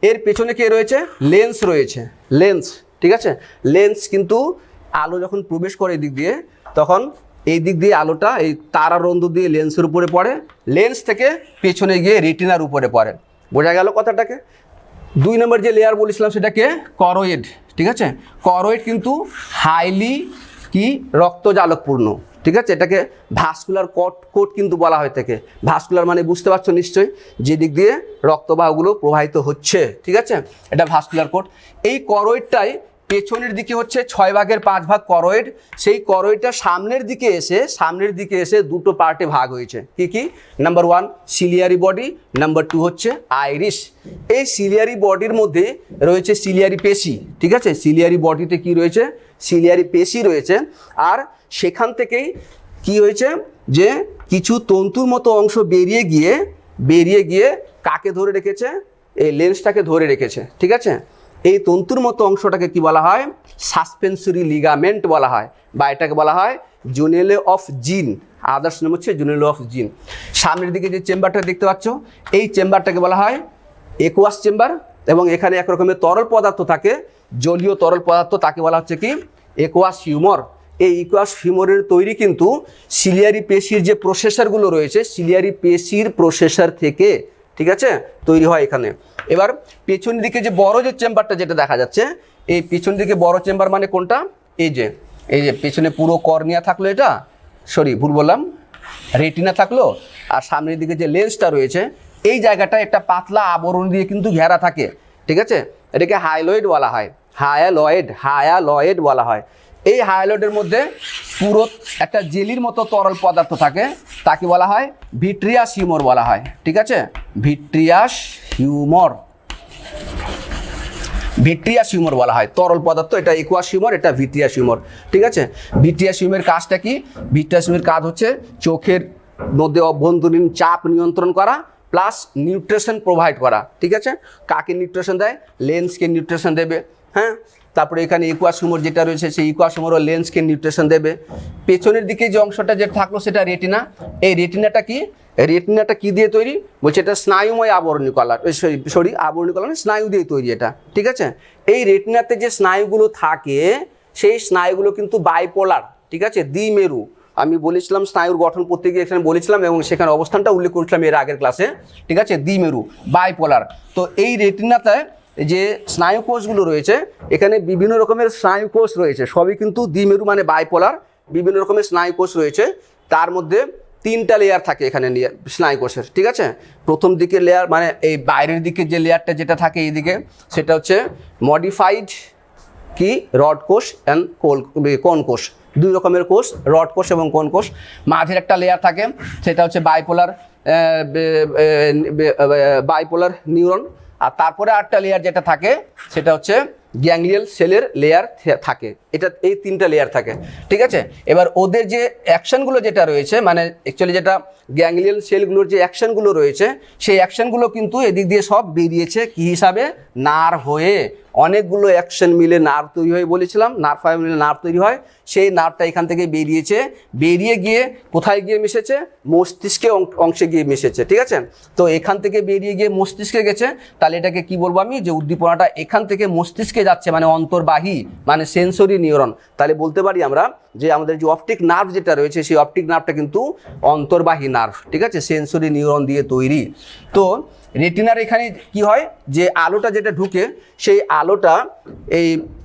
B: এর পেছনে কে রয়েছে? লেন্স রয়েছে, লেন্স। ঠিক আছে, লেন্স কিন্তু আলো যখন প্রবেশ করে এই দিক দিয়ে, তখন এই দিক দিয়ে আলোটা এই তারারন্ধ্র দিয়ে লেন্সের উপরে পড়ে, লেন্স থেকে পেছনে গিয়ে রেটিনার উপরে পড়ে। বোঝা গেল কথাটাকে? 2 নম্বর যে লেয়ার বলেছিলাম সেটাকে করয়েড। ঠিক আছে, করয়েড কিন্তু হাইলি কি রক্তজালকপূর্ণ। ঠিক আছে, এটাকে ভাস্কুলার কোট কিন্তু বলা হয় থাকে। ভাস্কুলার মানে বুঝতে পারছো নিশ্চয়ই, যে দিক দিয়ে রক্তবাহগুলো প্রবাহিত হচ্ছে। ঠিক আছে, এটা ভাস্কুলার কোট। এই করয়েডটাই পেছনের দিকে হচ্ছে 6 ভাগের 5 ভাগ করয়েড। সেই করয়েডটা সামনের দিকে এসে দুটো পার্টে ভাগ হয়েছে। কি কি? নাম্বার 1 সিলিয়ারি বডি, নাম্বার 2 হচ্ছে আইরিস। এই সিলিয়ারি বডির মধ্যে রয়েছে সিলিয়ারি পেশি। ঠিক আছে, সিলিয়ারি বডিতে কি রয়েছে? সিলিয়ারি পেশি রয়েছে। আর সেখান থেকেই কি হয়েছে যে কিছু তন্তুর মতো অংশ বেরিয়ে গিয়ে কাকে ধরে রেখেছে? এই লেন্সটাকে ধরে রেখেছে। ঠিক আছে, এই তন্তুর মতো অংশটাকে কি বলা হয়? সাসপেন্সরি লিগামেন্ট বলা হয়, বা এটাকে বলা হয় জুনেলে অফ জিন। আদার্স নাম হচ্ছে জুনেলে অফ জিন। সামনের দিকে যে চেম্বারটা দেখতে পাচ্ছ, এই চেম্বারটাকে বলা হয় একুয়াস চেম্বার, এবং এখানে এক রকমের তরল পদার্থ থাকে, জলীয় তরল পদার্থ, তাকে বলা হচ্ছে কি? Aqueous humour. এই ইকুয়াস হিউমরের তৈরি কিন্তু সিলিয়ারি পেশির যে প্রসেসরগুলো রয়েছে, সিলিয়ারি পেশির প্রসেসর থেকে, ঠিক আছে, তৈরি হয় এখানে। এবার পেছন দিকে যে বড় যে চেম্বারটা যেটা দেখা যাচ্ছে, এই পেছন দিকে বড় চেম্বার মানে কোনটা? এই যে পেছনে পুরো কর্নিয়া থাকলো, এটা ভুল বললাম, রেটিনা থাকলো, আর সামনের দিকে যে লেন্সটা রয়েছে এই জায়গাটা একটা পাতলা আবরণ দিয়ে কিন্তু ঘেরা থাকে। ঠিক আছে, এটাকে হায়ালয়েড বলা হয়, হায়ালয়েড বলা হয়। এই হায়ালয়েডের মধ্যে পুরো একটা জেলির মতো তরল পদার্থ থাকে, তাকে বলা হয় ভিট্রিয়াস হিউমর বলা হয়। ঠিক আছে, ভিট্রিয়াস হিউমর বলা হয় তরল পদার্থ। এটা একুয়াস হিউমর, এটা ভিট্রিয়াস হিউমর। ঠিক আছে, ভিট্রিয়াস হিউমের কাজটা কি? ভিট্রিয়াস হিউমের কাজ হচ্ছে চোখের মধ্যে অভ্যন্তরীণ চাপ নিয়ন্ত্রণ করা প্লাস নিউট্রিশন প্রোভাইড করা। ঠিক আছে, কাকে নিউট্রিশন দেয়? লেন্সকে নিউট্রিশন দেবে। হ্যাঁ, তারপরে এখানে ইকুয়াস হিউমর যেটা রয়েছে সেই ইকুয়াস হিউমর ও লেন্সকে নিউট্রিশন দেবে। পেছনের দিকে যে অংশটা যেটা থাকলো সেটা রেটিনা। এই রেটিনাটা কি দিয়ে তৈরি? বলছে এটা স্নায়ুময় আবরণী কলা, আবরণী কলা স্নায়ু দিয়ে তৈরি এটা। ঠিক আছে, এই রেটিনাতে যে স্নায়ুগুলো থাকে সেই স্নায়ুগুলো কিন্তু বাইপোলার। ঠিক আছে, দ্বিমেরু। আমি বলেছিলাম স্নায়ুর গঠন পড়তে গিয়ে এখানে বলেছিলাম, এবং সেখানে অবস্থানটা উল্লেখ করেছিলাম এর আগের ক্লাসে। ঠিক আছে, দ্বিমেরু, বাইপোলার। তো এই রেটিনাতে যে স্নায়ু কোষগুলো রয়েছে, এখানে বিভিন্ন রকমের স্নায়ু কোষ রয়েছে, সবই কিন্তু দ্বিমেরু মানে বাইপোলার। বিভিন্ন রকমের স্নায়ু কোষ রয়েছে, তার মধ্যে 3টা লেয়ার থাকে এখানে স্নায়ু কোষের। ঠিক আছে, প্রথম দিকের লেয়ার মানে এই বাইরের দিকে যে লেয়ারটা যেটা থাকে এইদিকে, সেটা হচ্ছে মডিফাইড কি রড কোষ অ্যান্ড কোন কোষ। 2 রকমের কোষ, রড কোষ এবং কোন কোষ। মাঝের একটা লেয়ার থাকে সেটা হচ্ছে বাইপোলার। বাইপোলার নিউরন, আর তারপরে আরেকটা লেয়ার যেটা থাকে সেটা হচ্ছে গ্যাংলিয়াল সেলের লেয়ার থাকে। এটা এই 3টা লেয়ার থাকে, ঠিক আছে। এবার ওদের যে অ্যাকশনগুলো যেটা রয়েছে, মানে অ্যাকচুয়ালি যেটা গ্যাংলিয়াল সেলগুলোর যে অ্যাকশনগুলো রয়েছে, সেই অ্যাকশনগুলো কিন্তু এদিক দিয়ে সব বেরিয়েছে কী হিসাবে, নার্ভ হয়ে। অনেকগুলো অ্যাকশন মিলে নার্ভ তৈরি হয় বলেছিলাম, নার্ভ ফাইবার মিলে নার্ভ তৈরি হয়। সেই নার্ভটা এখান থেকে বেরিয়েছে, বেরিয়ে গিয়ে কোথায় গিয়ে মিশেছে, মস্তিষ্কে অংশে গিয়ে মিশেছে, ঠিক আছে। তো এখান থেকে বেরিয়ে গিয়ে মস্তিষ্কে গেছে, তাহলে এটাকে কি বলবো আমি, যে উদ্দীপনাটা এখান থেকে মস্তিষ্কে যাচ্ছে, মানে অন্তর্বাহী, মানে সেন্সরি নিউরন। তাহলে বলতে পারি আমরা যে আমাদের যে অপটিক নার্ভ যেটা রয়েছে, সেই অপটিক নার্ভটা কিন্তু অন্তর্বাহী নার্ভ, ঠিক আছে, সেন্সরি নিউরন দিয়ে তৈরি। তো রেটিনার এখানে কি হয়, যে আলোটা যেটা ঢুকে, সেই আলোটা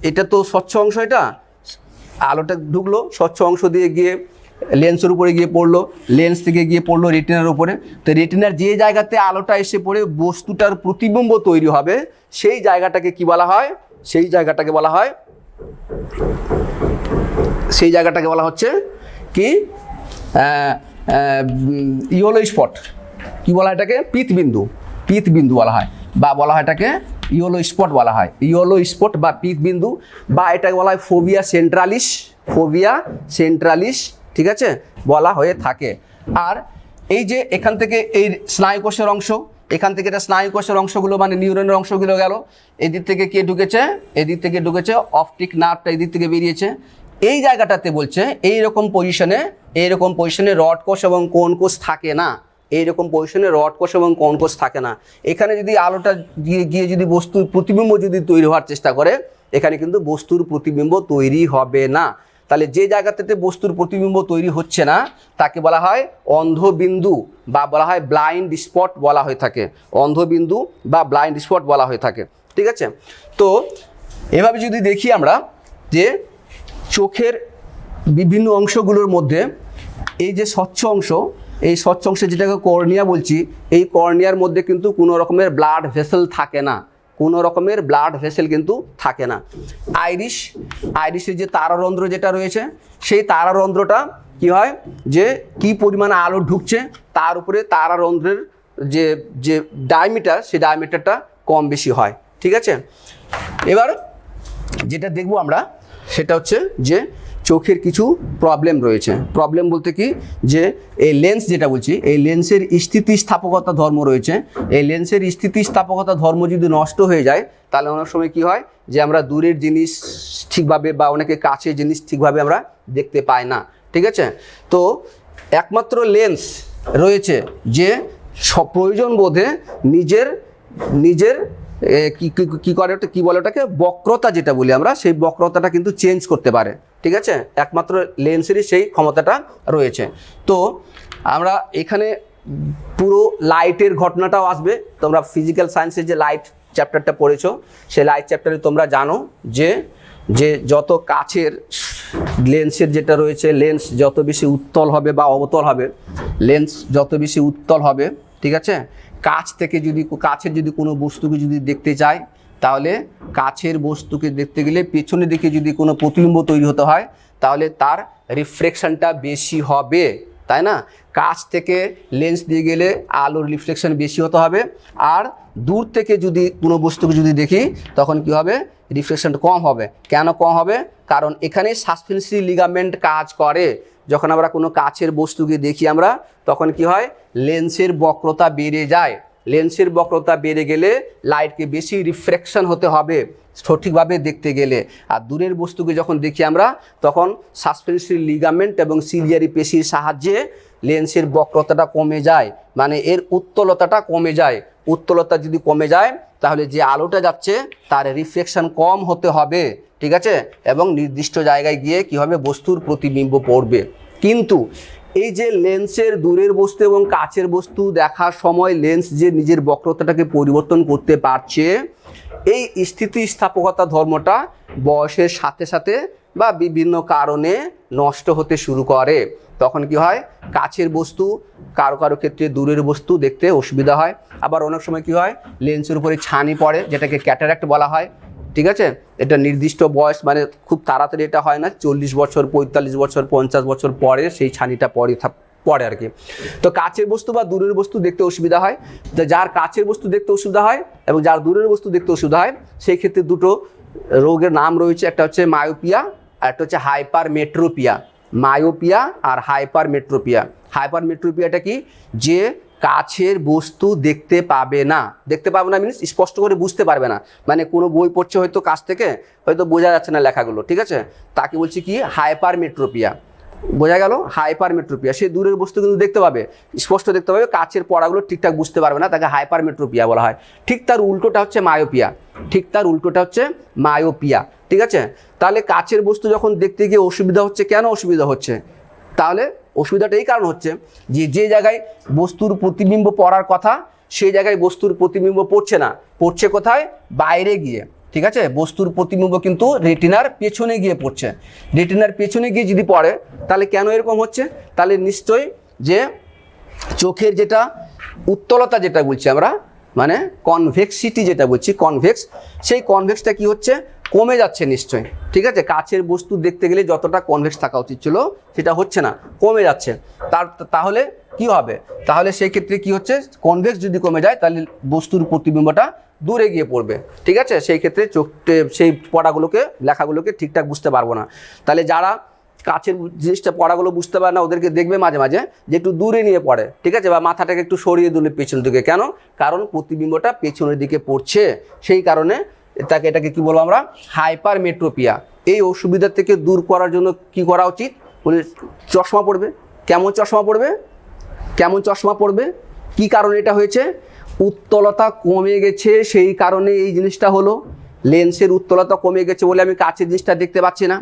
B: এটা তো স্বচ্ছ অংশ, এটা আলোটা ঢুকলো স্বচ্ছ অংশ দিয়ে গিয়ে লেন্সের উপরে গিয়ে পড়লো, লেন্স থেকে গিয়ে পড়লো রেটিনার উপরে। তো রেটিনার যে জায়গাতে আলোটা এসে পড়ে বস্তুটার প্রতিবিম্ব তৈরি হবে, সেই জায়গাটাকে কি বলা হয়, সেই জায়গাটাকে বলা হয়, সেই জায়গাটাকে বলা হচ্ছে কি, ইয়েলো স্পট, কি বলা হয় এটাকে, পিতবিন্দু, পিতবিন্দু বলা হয়, বা বলা হয় এটাকে ইয়েলো স্পট বলা হয়, ইয়েলো স্পট বা পিতবিন্দু, বা এটাকে বলা হয় ফোভিয়া সেন্ট্রালিস, ফোভিয়া সেন্ট্রালিস, ঠিক আছে, বলা হয়ে থাকে। আর এই যে এখান থেকে এই স্নায়ুকোষের অংশ, এখান থেকে এটা স্নায়ুকোষের অংশগুলো মানে নিউরনের অংশগুলো গেল, এদিক থেকে কে ঢুকেছে, এদিক থেকে ঢুকেছে অপটিক নার্ভটা এদিক থেকে বেরিয়েছে। এই জায়গাটাতে বলছে এইরকম পজিশনে রড কোষ এবং কোন কোষ থাকে না, এইরকম পজিশনে রড কোষ এবং কোন কোষ থাকে না। এখানে যদি আলোটা গিয়ে যদি বস্তুর প্রতিবিম্ব যদি তৈরি হওয়ার চেষ্টা করে, এখানে কিন্তু বস্তুর প্রতিবিম্ব তৈরি হবে না। তাহলে যে জায়গাটাতে বস্তুর প্রতিবিম্ব তৈরি হচ্ছে না, তাকে বলা হয় অন্ধবিন্দু, বা বলা হয় ব্লাইন্ড স্পট বলা হয়ে থাকে, অন্ধবিন্দু বা ব্লাইন্ড স্পট বলা হয়ে থাকে, ঠিক আছে। তো এভাবে যদি দেখি আমরা যে চোখের বিভিন্ন অংশগুলোর মধ্যে এই যে স্বচ্ছ অংশ, এই স্বচ্ছ অংশে যেটাকে কর্নিয়া বলছি, এই কর্নিয়ার মধ্যে কিন্তু কোনো রকমের ব্লাড ভেসেল থাকে না, কোনো রকমের ব্লাড ভেসেল কিন্তু থাকে না। আইরিসের যে তারারন্ধ্র যেটা রয়েছে, সেই তারারন্ধ্রটা কি হয়, যে কি পরিমাণে আলো ঢুকছে তার উপরে তারারন্ধ্রের যে ডায়ামিটার, সেই ডায়ামিটারটা কম বেশি হয়, ঠিক আছে। এবার যেটা দেখবো আমরা সেটা হচ্ছে যে চোখের কিছু প্রবলেম রয়েছে। প্রবলেম বলতে কি, যে এই লেন্স যেটা বলছি, এই লেন্সের স্থিতিস্থাপকতা ধর্ম রয়েছে। এই লেন্সের স্থিতিস্থাপকতা ধর্ম যদি নষ্ট হয়ে যায়, তাহলে অনেক সময় কি হয়, যে আমরা দূরের জিনিস ঠিকভাবে বা অনেকে কাছের জিনিস ঠিকভাবে আমরা দেখতে পাই না, ঠিক আছে। তো একমাত্র লেন্স রয়েছে যে প্রয়োজন বোধে নিজের কি করে, কি বলে ওটাকে, বক্রতা যেটা বলি আমরা, সেই বক্রতাটা কিন্তু চেঞ্জ করতে পারে, ঠিক আছে। একমাত্র লেন্সেরই সেই ক্ষমতাটা রয়েছে। তো আমরা এখানে পুরো লাইটের ঘটনাটাও আসবে। তোমরা ফিজিক্যাল সায়েন্সের যে লাইট চ্যাপ্টারটা পড়েছো, সেই লাইট চ্যাপ্টারে তোমরা জানো যে যত কাছের লেন্সের যেটা রয়েছে, লেন্স যত বেশি উত্তল হবে বা অবতল হবে, লেন্স যত বেশি উত্তল হবে, ঠিক আছে, কাছের যদি কোনো বস্তুকে যদি দেখতে চাই, তাহলে কাছের বস্তুকে দেখতে গেলে পেছনের দিকে যদি কোনো প্রতিবিম্ব তৈরি হতে হয়, তাহলে তার রিফ্লেকশনটা বেশি হবে, তাই না। কাছ থেকে লেন্স দিয়ে গেলে আলোর রিফ্লেকশন বেশি হতে হবে, আর দূর থেকে যদি কোনো বস্তুকে যদি দেখি, তখন কি হবে, রিফ্লেকশনটা কম হবে। কেন কম হবে, কারণ এখানে সাসপেন্সরি লিগামেন্ট কাজ করে। যখন আমরা কোনো কাছের বস্তুকে দেখি আমরা, তখন কি হয়, লেন্সের বক্রতা বেড়ে যায়। লেন্সের বক্রতা বেড়ে গেলে লাইটকে বেশি রিফ্লেকশন হতে হবে সঠিকভাবে দেখতে গেলে। আর দূরের বস্তুকে যখন দেখি আমরা, তখন সাসপেন্সরি লিগামেন্ট এবং সিলিয়ারি পেশির সাহায্যে লেন্সের বক্রতাটা কমে যায়, মানে এর উত্তলতাটা কমে যায়। উত্তলতা যদি কমে যায়, তাহলে যে আলোটা যাচ্ছে তার রিফ্লেকশন কম হতে হবে, ঠিক আছে, এবং নির্দিষ্ট জায়গায় গিয়ে কী হবে, বস্তুর প্রতিবিম্ব পড়বে। কিন্তু এই যে লেন্সের দূরের বস্তু এবং কাছের বস্তু দেখার সময় লেন্স যে নিজের বক্রতাটাকে পরিবর্তন করতে পারছে, এই স্থিতিস্থাপকতা ধর্মটা বয়সের সাথে সাথে বা বিভিন্ন কারণে নষ্ট হতে শুরু করে। তখন কি হয়, কাছের বস্তু কারো কারো ক্ষেত্রে দূরের বস্তু দেখতে অসুবিধা হয়। আবার অনেক সময় কি হয়, লেন্সের উপরে ছানি পড়ে, যেটাকে ক্যাটারাক্ট বলা হয়, ঠিক আছে। এটা নির্দিষ্ট বয়স, মানে খুব তাড়াতাড়ি এটা হয় না, 40 বছর, 45 বছর, 50 বছর পরে সেই ছানিটা পড়ে আর কি। তো কাছের বস্তু বা দূরের বস্তু দেখতে অসুবিধা হয়, তো যার কাছের বস্তু দেখতে অসুবিধা হয় এবং যার দূরের বস্তু দেখতে অসুবিধা হয়, সেই ক্ষেত্রে দুটো রোগের নাম রয়েছে, একটা হচ্ছে মায়োপিয়া আর একটা হচ্ছে হাইপারমেট্রোপিয়া। মায়োপিয়া আর হাইপারমেট্রোপিয়া। হাইপারমেট্রোপিয়াটা কি, যে কাছের বস্তু দেখতে পাবে না মিনস স্পষ্ট করে বুঝতে পারবে না, মানে কোনো বই পড়ছে হয়তো কাছ থেকে হয়তো বোঝা যাচ্ছে না লেখাগুলো, ঠিক আছে, তাকে বলছি কি হাইপারমেট্রোপিয়া। বোঝা গেল? হাইপারমেট্রোপিয়া, সে দূরের বস্তু কিন্তু দেখতে পাবে, স্পষ্ট দেখতে পাবে, কাছের পড়াগুলো ঠিকঠাক বুঝতে পারবে না, তাকে হাইপারমেট্রোপিয়া বলা হয়। ঠিক তার উল্টোটা হচ্ছে মায়োপিয়া। ঠিক আছে, তাহলে কাছের বস্তু যখন দেখতে গিয়ে অসুবিধা হচ্ছে, কেন অসুবিধা হচ্ছে? তাহলে অসুবিধাটা এই কারণ হচ্ছে যে জায়গায় বস্তুর প্রতিবিম্ব পড়ার কথা সেই জায়গায় বস্তুর প্রতিবিম্ব পড়ছে না, পড়ছে কোথায়? বাইরে গিয়ে। ঠিক আছে, বস্তুর প্রতিবিম্ব কিন্তু রেটিনার পেছনে গিয়ে পড়ছে। রেটিনার পেছনে গিয়ে যদি পড়ে তাহলে কেন এরকম হচ্ছে? তাহলে নিশ্চয়ই যে চোখের যেটা উত্তলতা যেটা বলছি আমরা, মানে কনভেক্সিটি যেটা বলছি, কনভেক্স, সেই কনভেক্সটা কি হচ্ছে? কমে যাচ্ছে নিশ্চয়ই। ঠিক আছে, কাছের বস্তু দেখতে গেলে যতটা কনভেক্স থাকা উচিত ছিল সেটা হচ্ছে না, কমে যাচ্ছে। তাহলে কি হবে? তাহলে সেই ক্ষেত্রে কি হচ্ছে? কনভেক্স যদি কমে যায় তাহলে বস্তুর প্রতিবিম্বটা দূরে গিয়ে পড়বে। ঠিক আছে, সেই ক্ষেত্রে সেই পড়াগুলোকে লেখাগুলোকে ঠিকঠাক বুঝতে পারবো না। তাহলে যারা কাছের জিনিসটা পড়াগুলো বুঝতে পারে না ওদেরকে দেখবে মাঝে মাঝে যে একটু দূরে নিয়ে পড়ে, ঠিক আছে, বা মাথাটাকে একটু সরিয়ে দিলে পেছন দিকে। কেন? কারণ প্রতিবিম্বটা পেছনের দিকে পড়ছে, সেই কারণে এটাকে কি বলবো আমরা? হাইপারমেট্রোপিয়া। এই অসুবিধা থেকে দূর করার জন্য কি করা উচিত? বলে চশমা পড়বে। কেমন চশমা পড়বে? কি কারণে এটা হয়েছে? উত্তলতা কমে গেছে, সেই কারণে এই জিনিসটা হলো। লেন্সের উত্তলতা কমে গেছে বলে আমি কাছের জিনিসটা দেখতে পাচ্ছি না,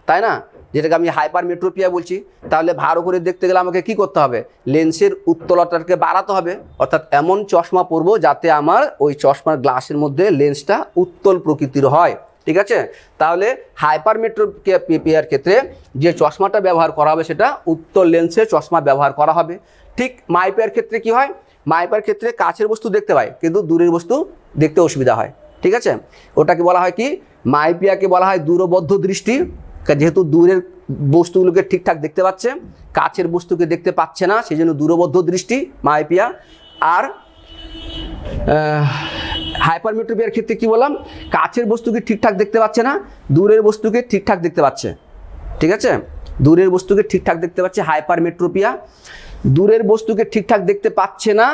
B: তাই না? যেটাকে আমি হাইপারমেট্রোপিয়া বলছি। তাহলে ভালো করে দেখতে গেলে আমাকে কি করতে হবে? লেন্সের উত্তলতাকে বাড়াতে হবে, অর্থাৎ এমন চশমা পরবো যাতে আমার ওই চশমার গ্লাসের মধ্যে লেন্সটা উত্তল প্রকৃতির হয়। ঠিক আছে, তাহলে হাইপারমেট্রোপিয়ার ক্ষেত্রে যে চশমাটা ব্যবহার করা হবে সেটা উত্তল লেন্সের চশমা ব্যবহার করা হবে। ঠিক মায়োপিয়ার ক্ষেত্রে কি হয়? মায়োপিয়ার ক্ষেত্রে কাছের বস্তু দেখতে পায় কিন্তু দূরের বস্তু দেখতে অসুবিধা হয়। ঠিক আছে, ওটাকে বলা হয় কি? মায়োপিয়াকে বলা হয় দূরবদ্ধ দৃষ্টি, যেহেতু দূরের বস্তুগুলোকে ঠিকঠাক দেখতে পাচ্ছে, কাছের বস্তুকে দেখতে পাচ্ছে না, সেই জন্য দূরবদ্ধ দৃষ্টি মায়োপিয়া। আর হাইপারমেট্রোপিয়ার ক্ষেত্রে কি বললাম? কাছের বস্তুকে ঠিকঠাক দেখতে পাচ্ছে না, দূরের বস্তুকে ঠিকঠাক দেখতে পাচ্ছে। ঠিক আছে, দূরের বস্তুকে ঠিকঠাক দেখতে পাচ্ছে হাইপারমেট্রোপিয়া, দূরের বস্তুকে ঠিকঠাক দেখতে পাচ্ছে না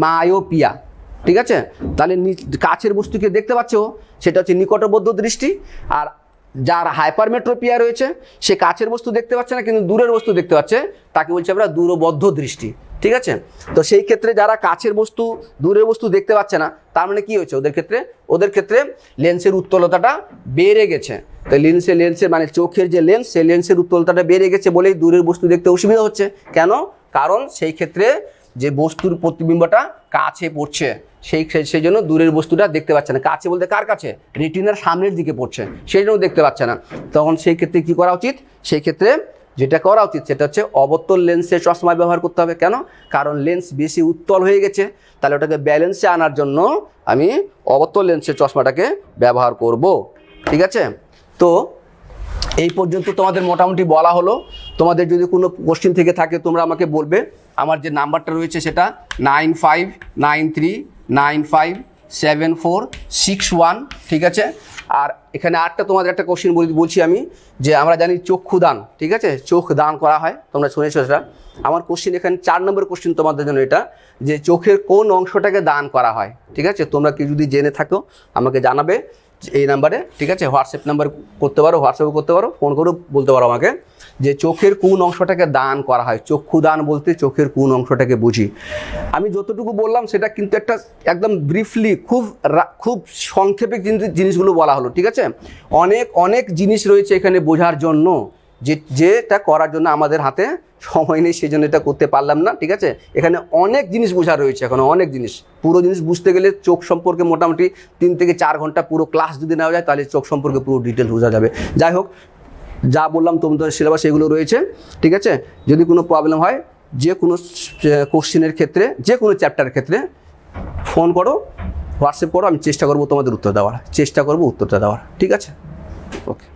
B: মায়োপিয়া। ঠিক আছে, তাহলে কাছের বস্তুকে দেখতে পাচ্ছে ও, সেটা হচ্ছে নিকটবদ্ধ দৃষ্টি। আর যার হাইপারমেট্রোপিয়া রয়েছে সে কাছের বস্তু দেখতে পাচ্ছে না কিন্তু দূরের বস্তু দেখতে পাচ্ছে, তাকে বলছি আমরা দূরবদ্ধ দৃষ্টি। ঠিক আছে, তো সেই ক্ষেত্রে যারা কাছের বস্তু দূরের বস্তু দেখতে পাচ্ছে না, তার মানে কি হয়েছে? ওদের ক্ষেত্রে লেন্সের উত্তলতাটা বেড়ে গেছে। তো লেন্সের মানে চোখের যে লেন্স, সেই লেন্সের উত্তলতাটা বেড়ে গেছে বলেই দূরের বস্তু দেখতে অসুবিধা হচ্ছে। কেন? কারণ সেই ক্ষেত্রে যে বস্তুর প্রতিবিম্বটা কাছে পড়ছে, সেই জন্য দূরের বস্তুটা দেখতে পাচ্ছে না। কাছে বলতে কার কাছে? রেটিনার সামনের দিকে পড়ছে, সেই জন্য দেখতে পাচ্ছে না। তখন সেই ক্ষেত্রে কি করা উচিত? সেই ক্ষেত্রে যেটা করা উচিত সেটা হচ্ছে অবতল লেন্সের চশমা ব্যবহার করতে হবে। কেন? কারণ লেন্স বেশি উত্তল হয়ে গেছে, তাহলে ওটাকে ব্যালেন্সে আনার জন্য আমি অবতল লেন্সের চশমাটাকে ব্যবহার করব। ঠিক আছে, তো এই পর্যন্ত তোমাদের মোটামুটি বলা হলো। তোমাদের যদি কোনো কোশ্চেন থেকে থাকে তোমরা আমাকে বলবে। আমার যে নাম্বারটা রয়েছে সেটা 9593957461। ঠিক আছে, আর এখানে আরেকটা তোমাদের একটা কোশ্চেন বলছি আমি, যে আমরা জানি চক্ষুদান, ঠিক আছে, চোখ দান করা হয়, তোমরা শুনেছো সেটা। আমার কোশ্চেন এখানে 4 নম্বর কোশ্চেন তোমাদের জন্য এটা, যে চোখের কোন অংশটাকে দান করা হয়। ঠিক আছে, তোমরা কি যদি জেনে থাকো আমাকে জানাবে এই নাম্বারে। ঠিক আছে, হোয়াটসঅ্যাপ নাম্বার করতে পারো, হোয়াটসঅ্যাপে করতে পারো, ফোন করেও বলতে পারো আমাকে যে চোখের কোন অংশটাকে দান করা হয়। চক্ষুদান বলতে চোখের কোন অংশটাকে বুঝি। আমি যতটুকু বললাম সেটা কিন্তু একটা একদম ব্রিফলি খুব সংক্ষেপে কিন্তু জিনিসগুলো বলা হলো। ঠিক আছে, অনেক জিনিস রয়েছে এখানে বোঝার জন্য, যেটা করার জন্য আমাদের হাতে সময় নেই, সেই জন্য এটা করতে পারলাম না। ঠিক আছে, এখানে অনেক জিনিস বোঝার রয়েছে, এখনো অনেক জিনিস। পুরো জিনিস বুঝতে গেলে চোখ সম্পর্কে মোটামুটি 3 থেকে 4 ঘন্টা পুরো ক্লাস যদি নেওয়া যায় তাহলে চোখ সম্পর্কে পুরো ডিটেলস বোঝা যাবে। যাই হোক, যা বললাম তোমাদের সিলেবাস এগুলো রয়েছে। ঠিক আছে, যদি কোনো প্রবলেম হয় যে কোনো কোশ্চেনের ক্ষেত্রে, যে কোনো চ্যাপ্টারের ক্ষেত্রে ফোন করো, হোয়াটসঅ্যাপ করো, আমি চেষ্টা করবো তোমাদের উত্তরটা দেওয়ার। ঠিক আছে, ওকে।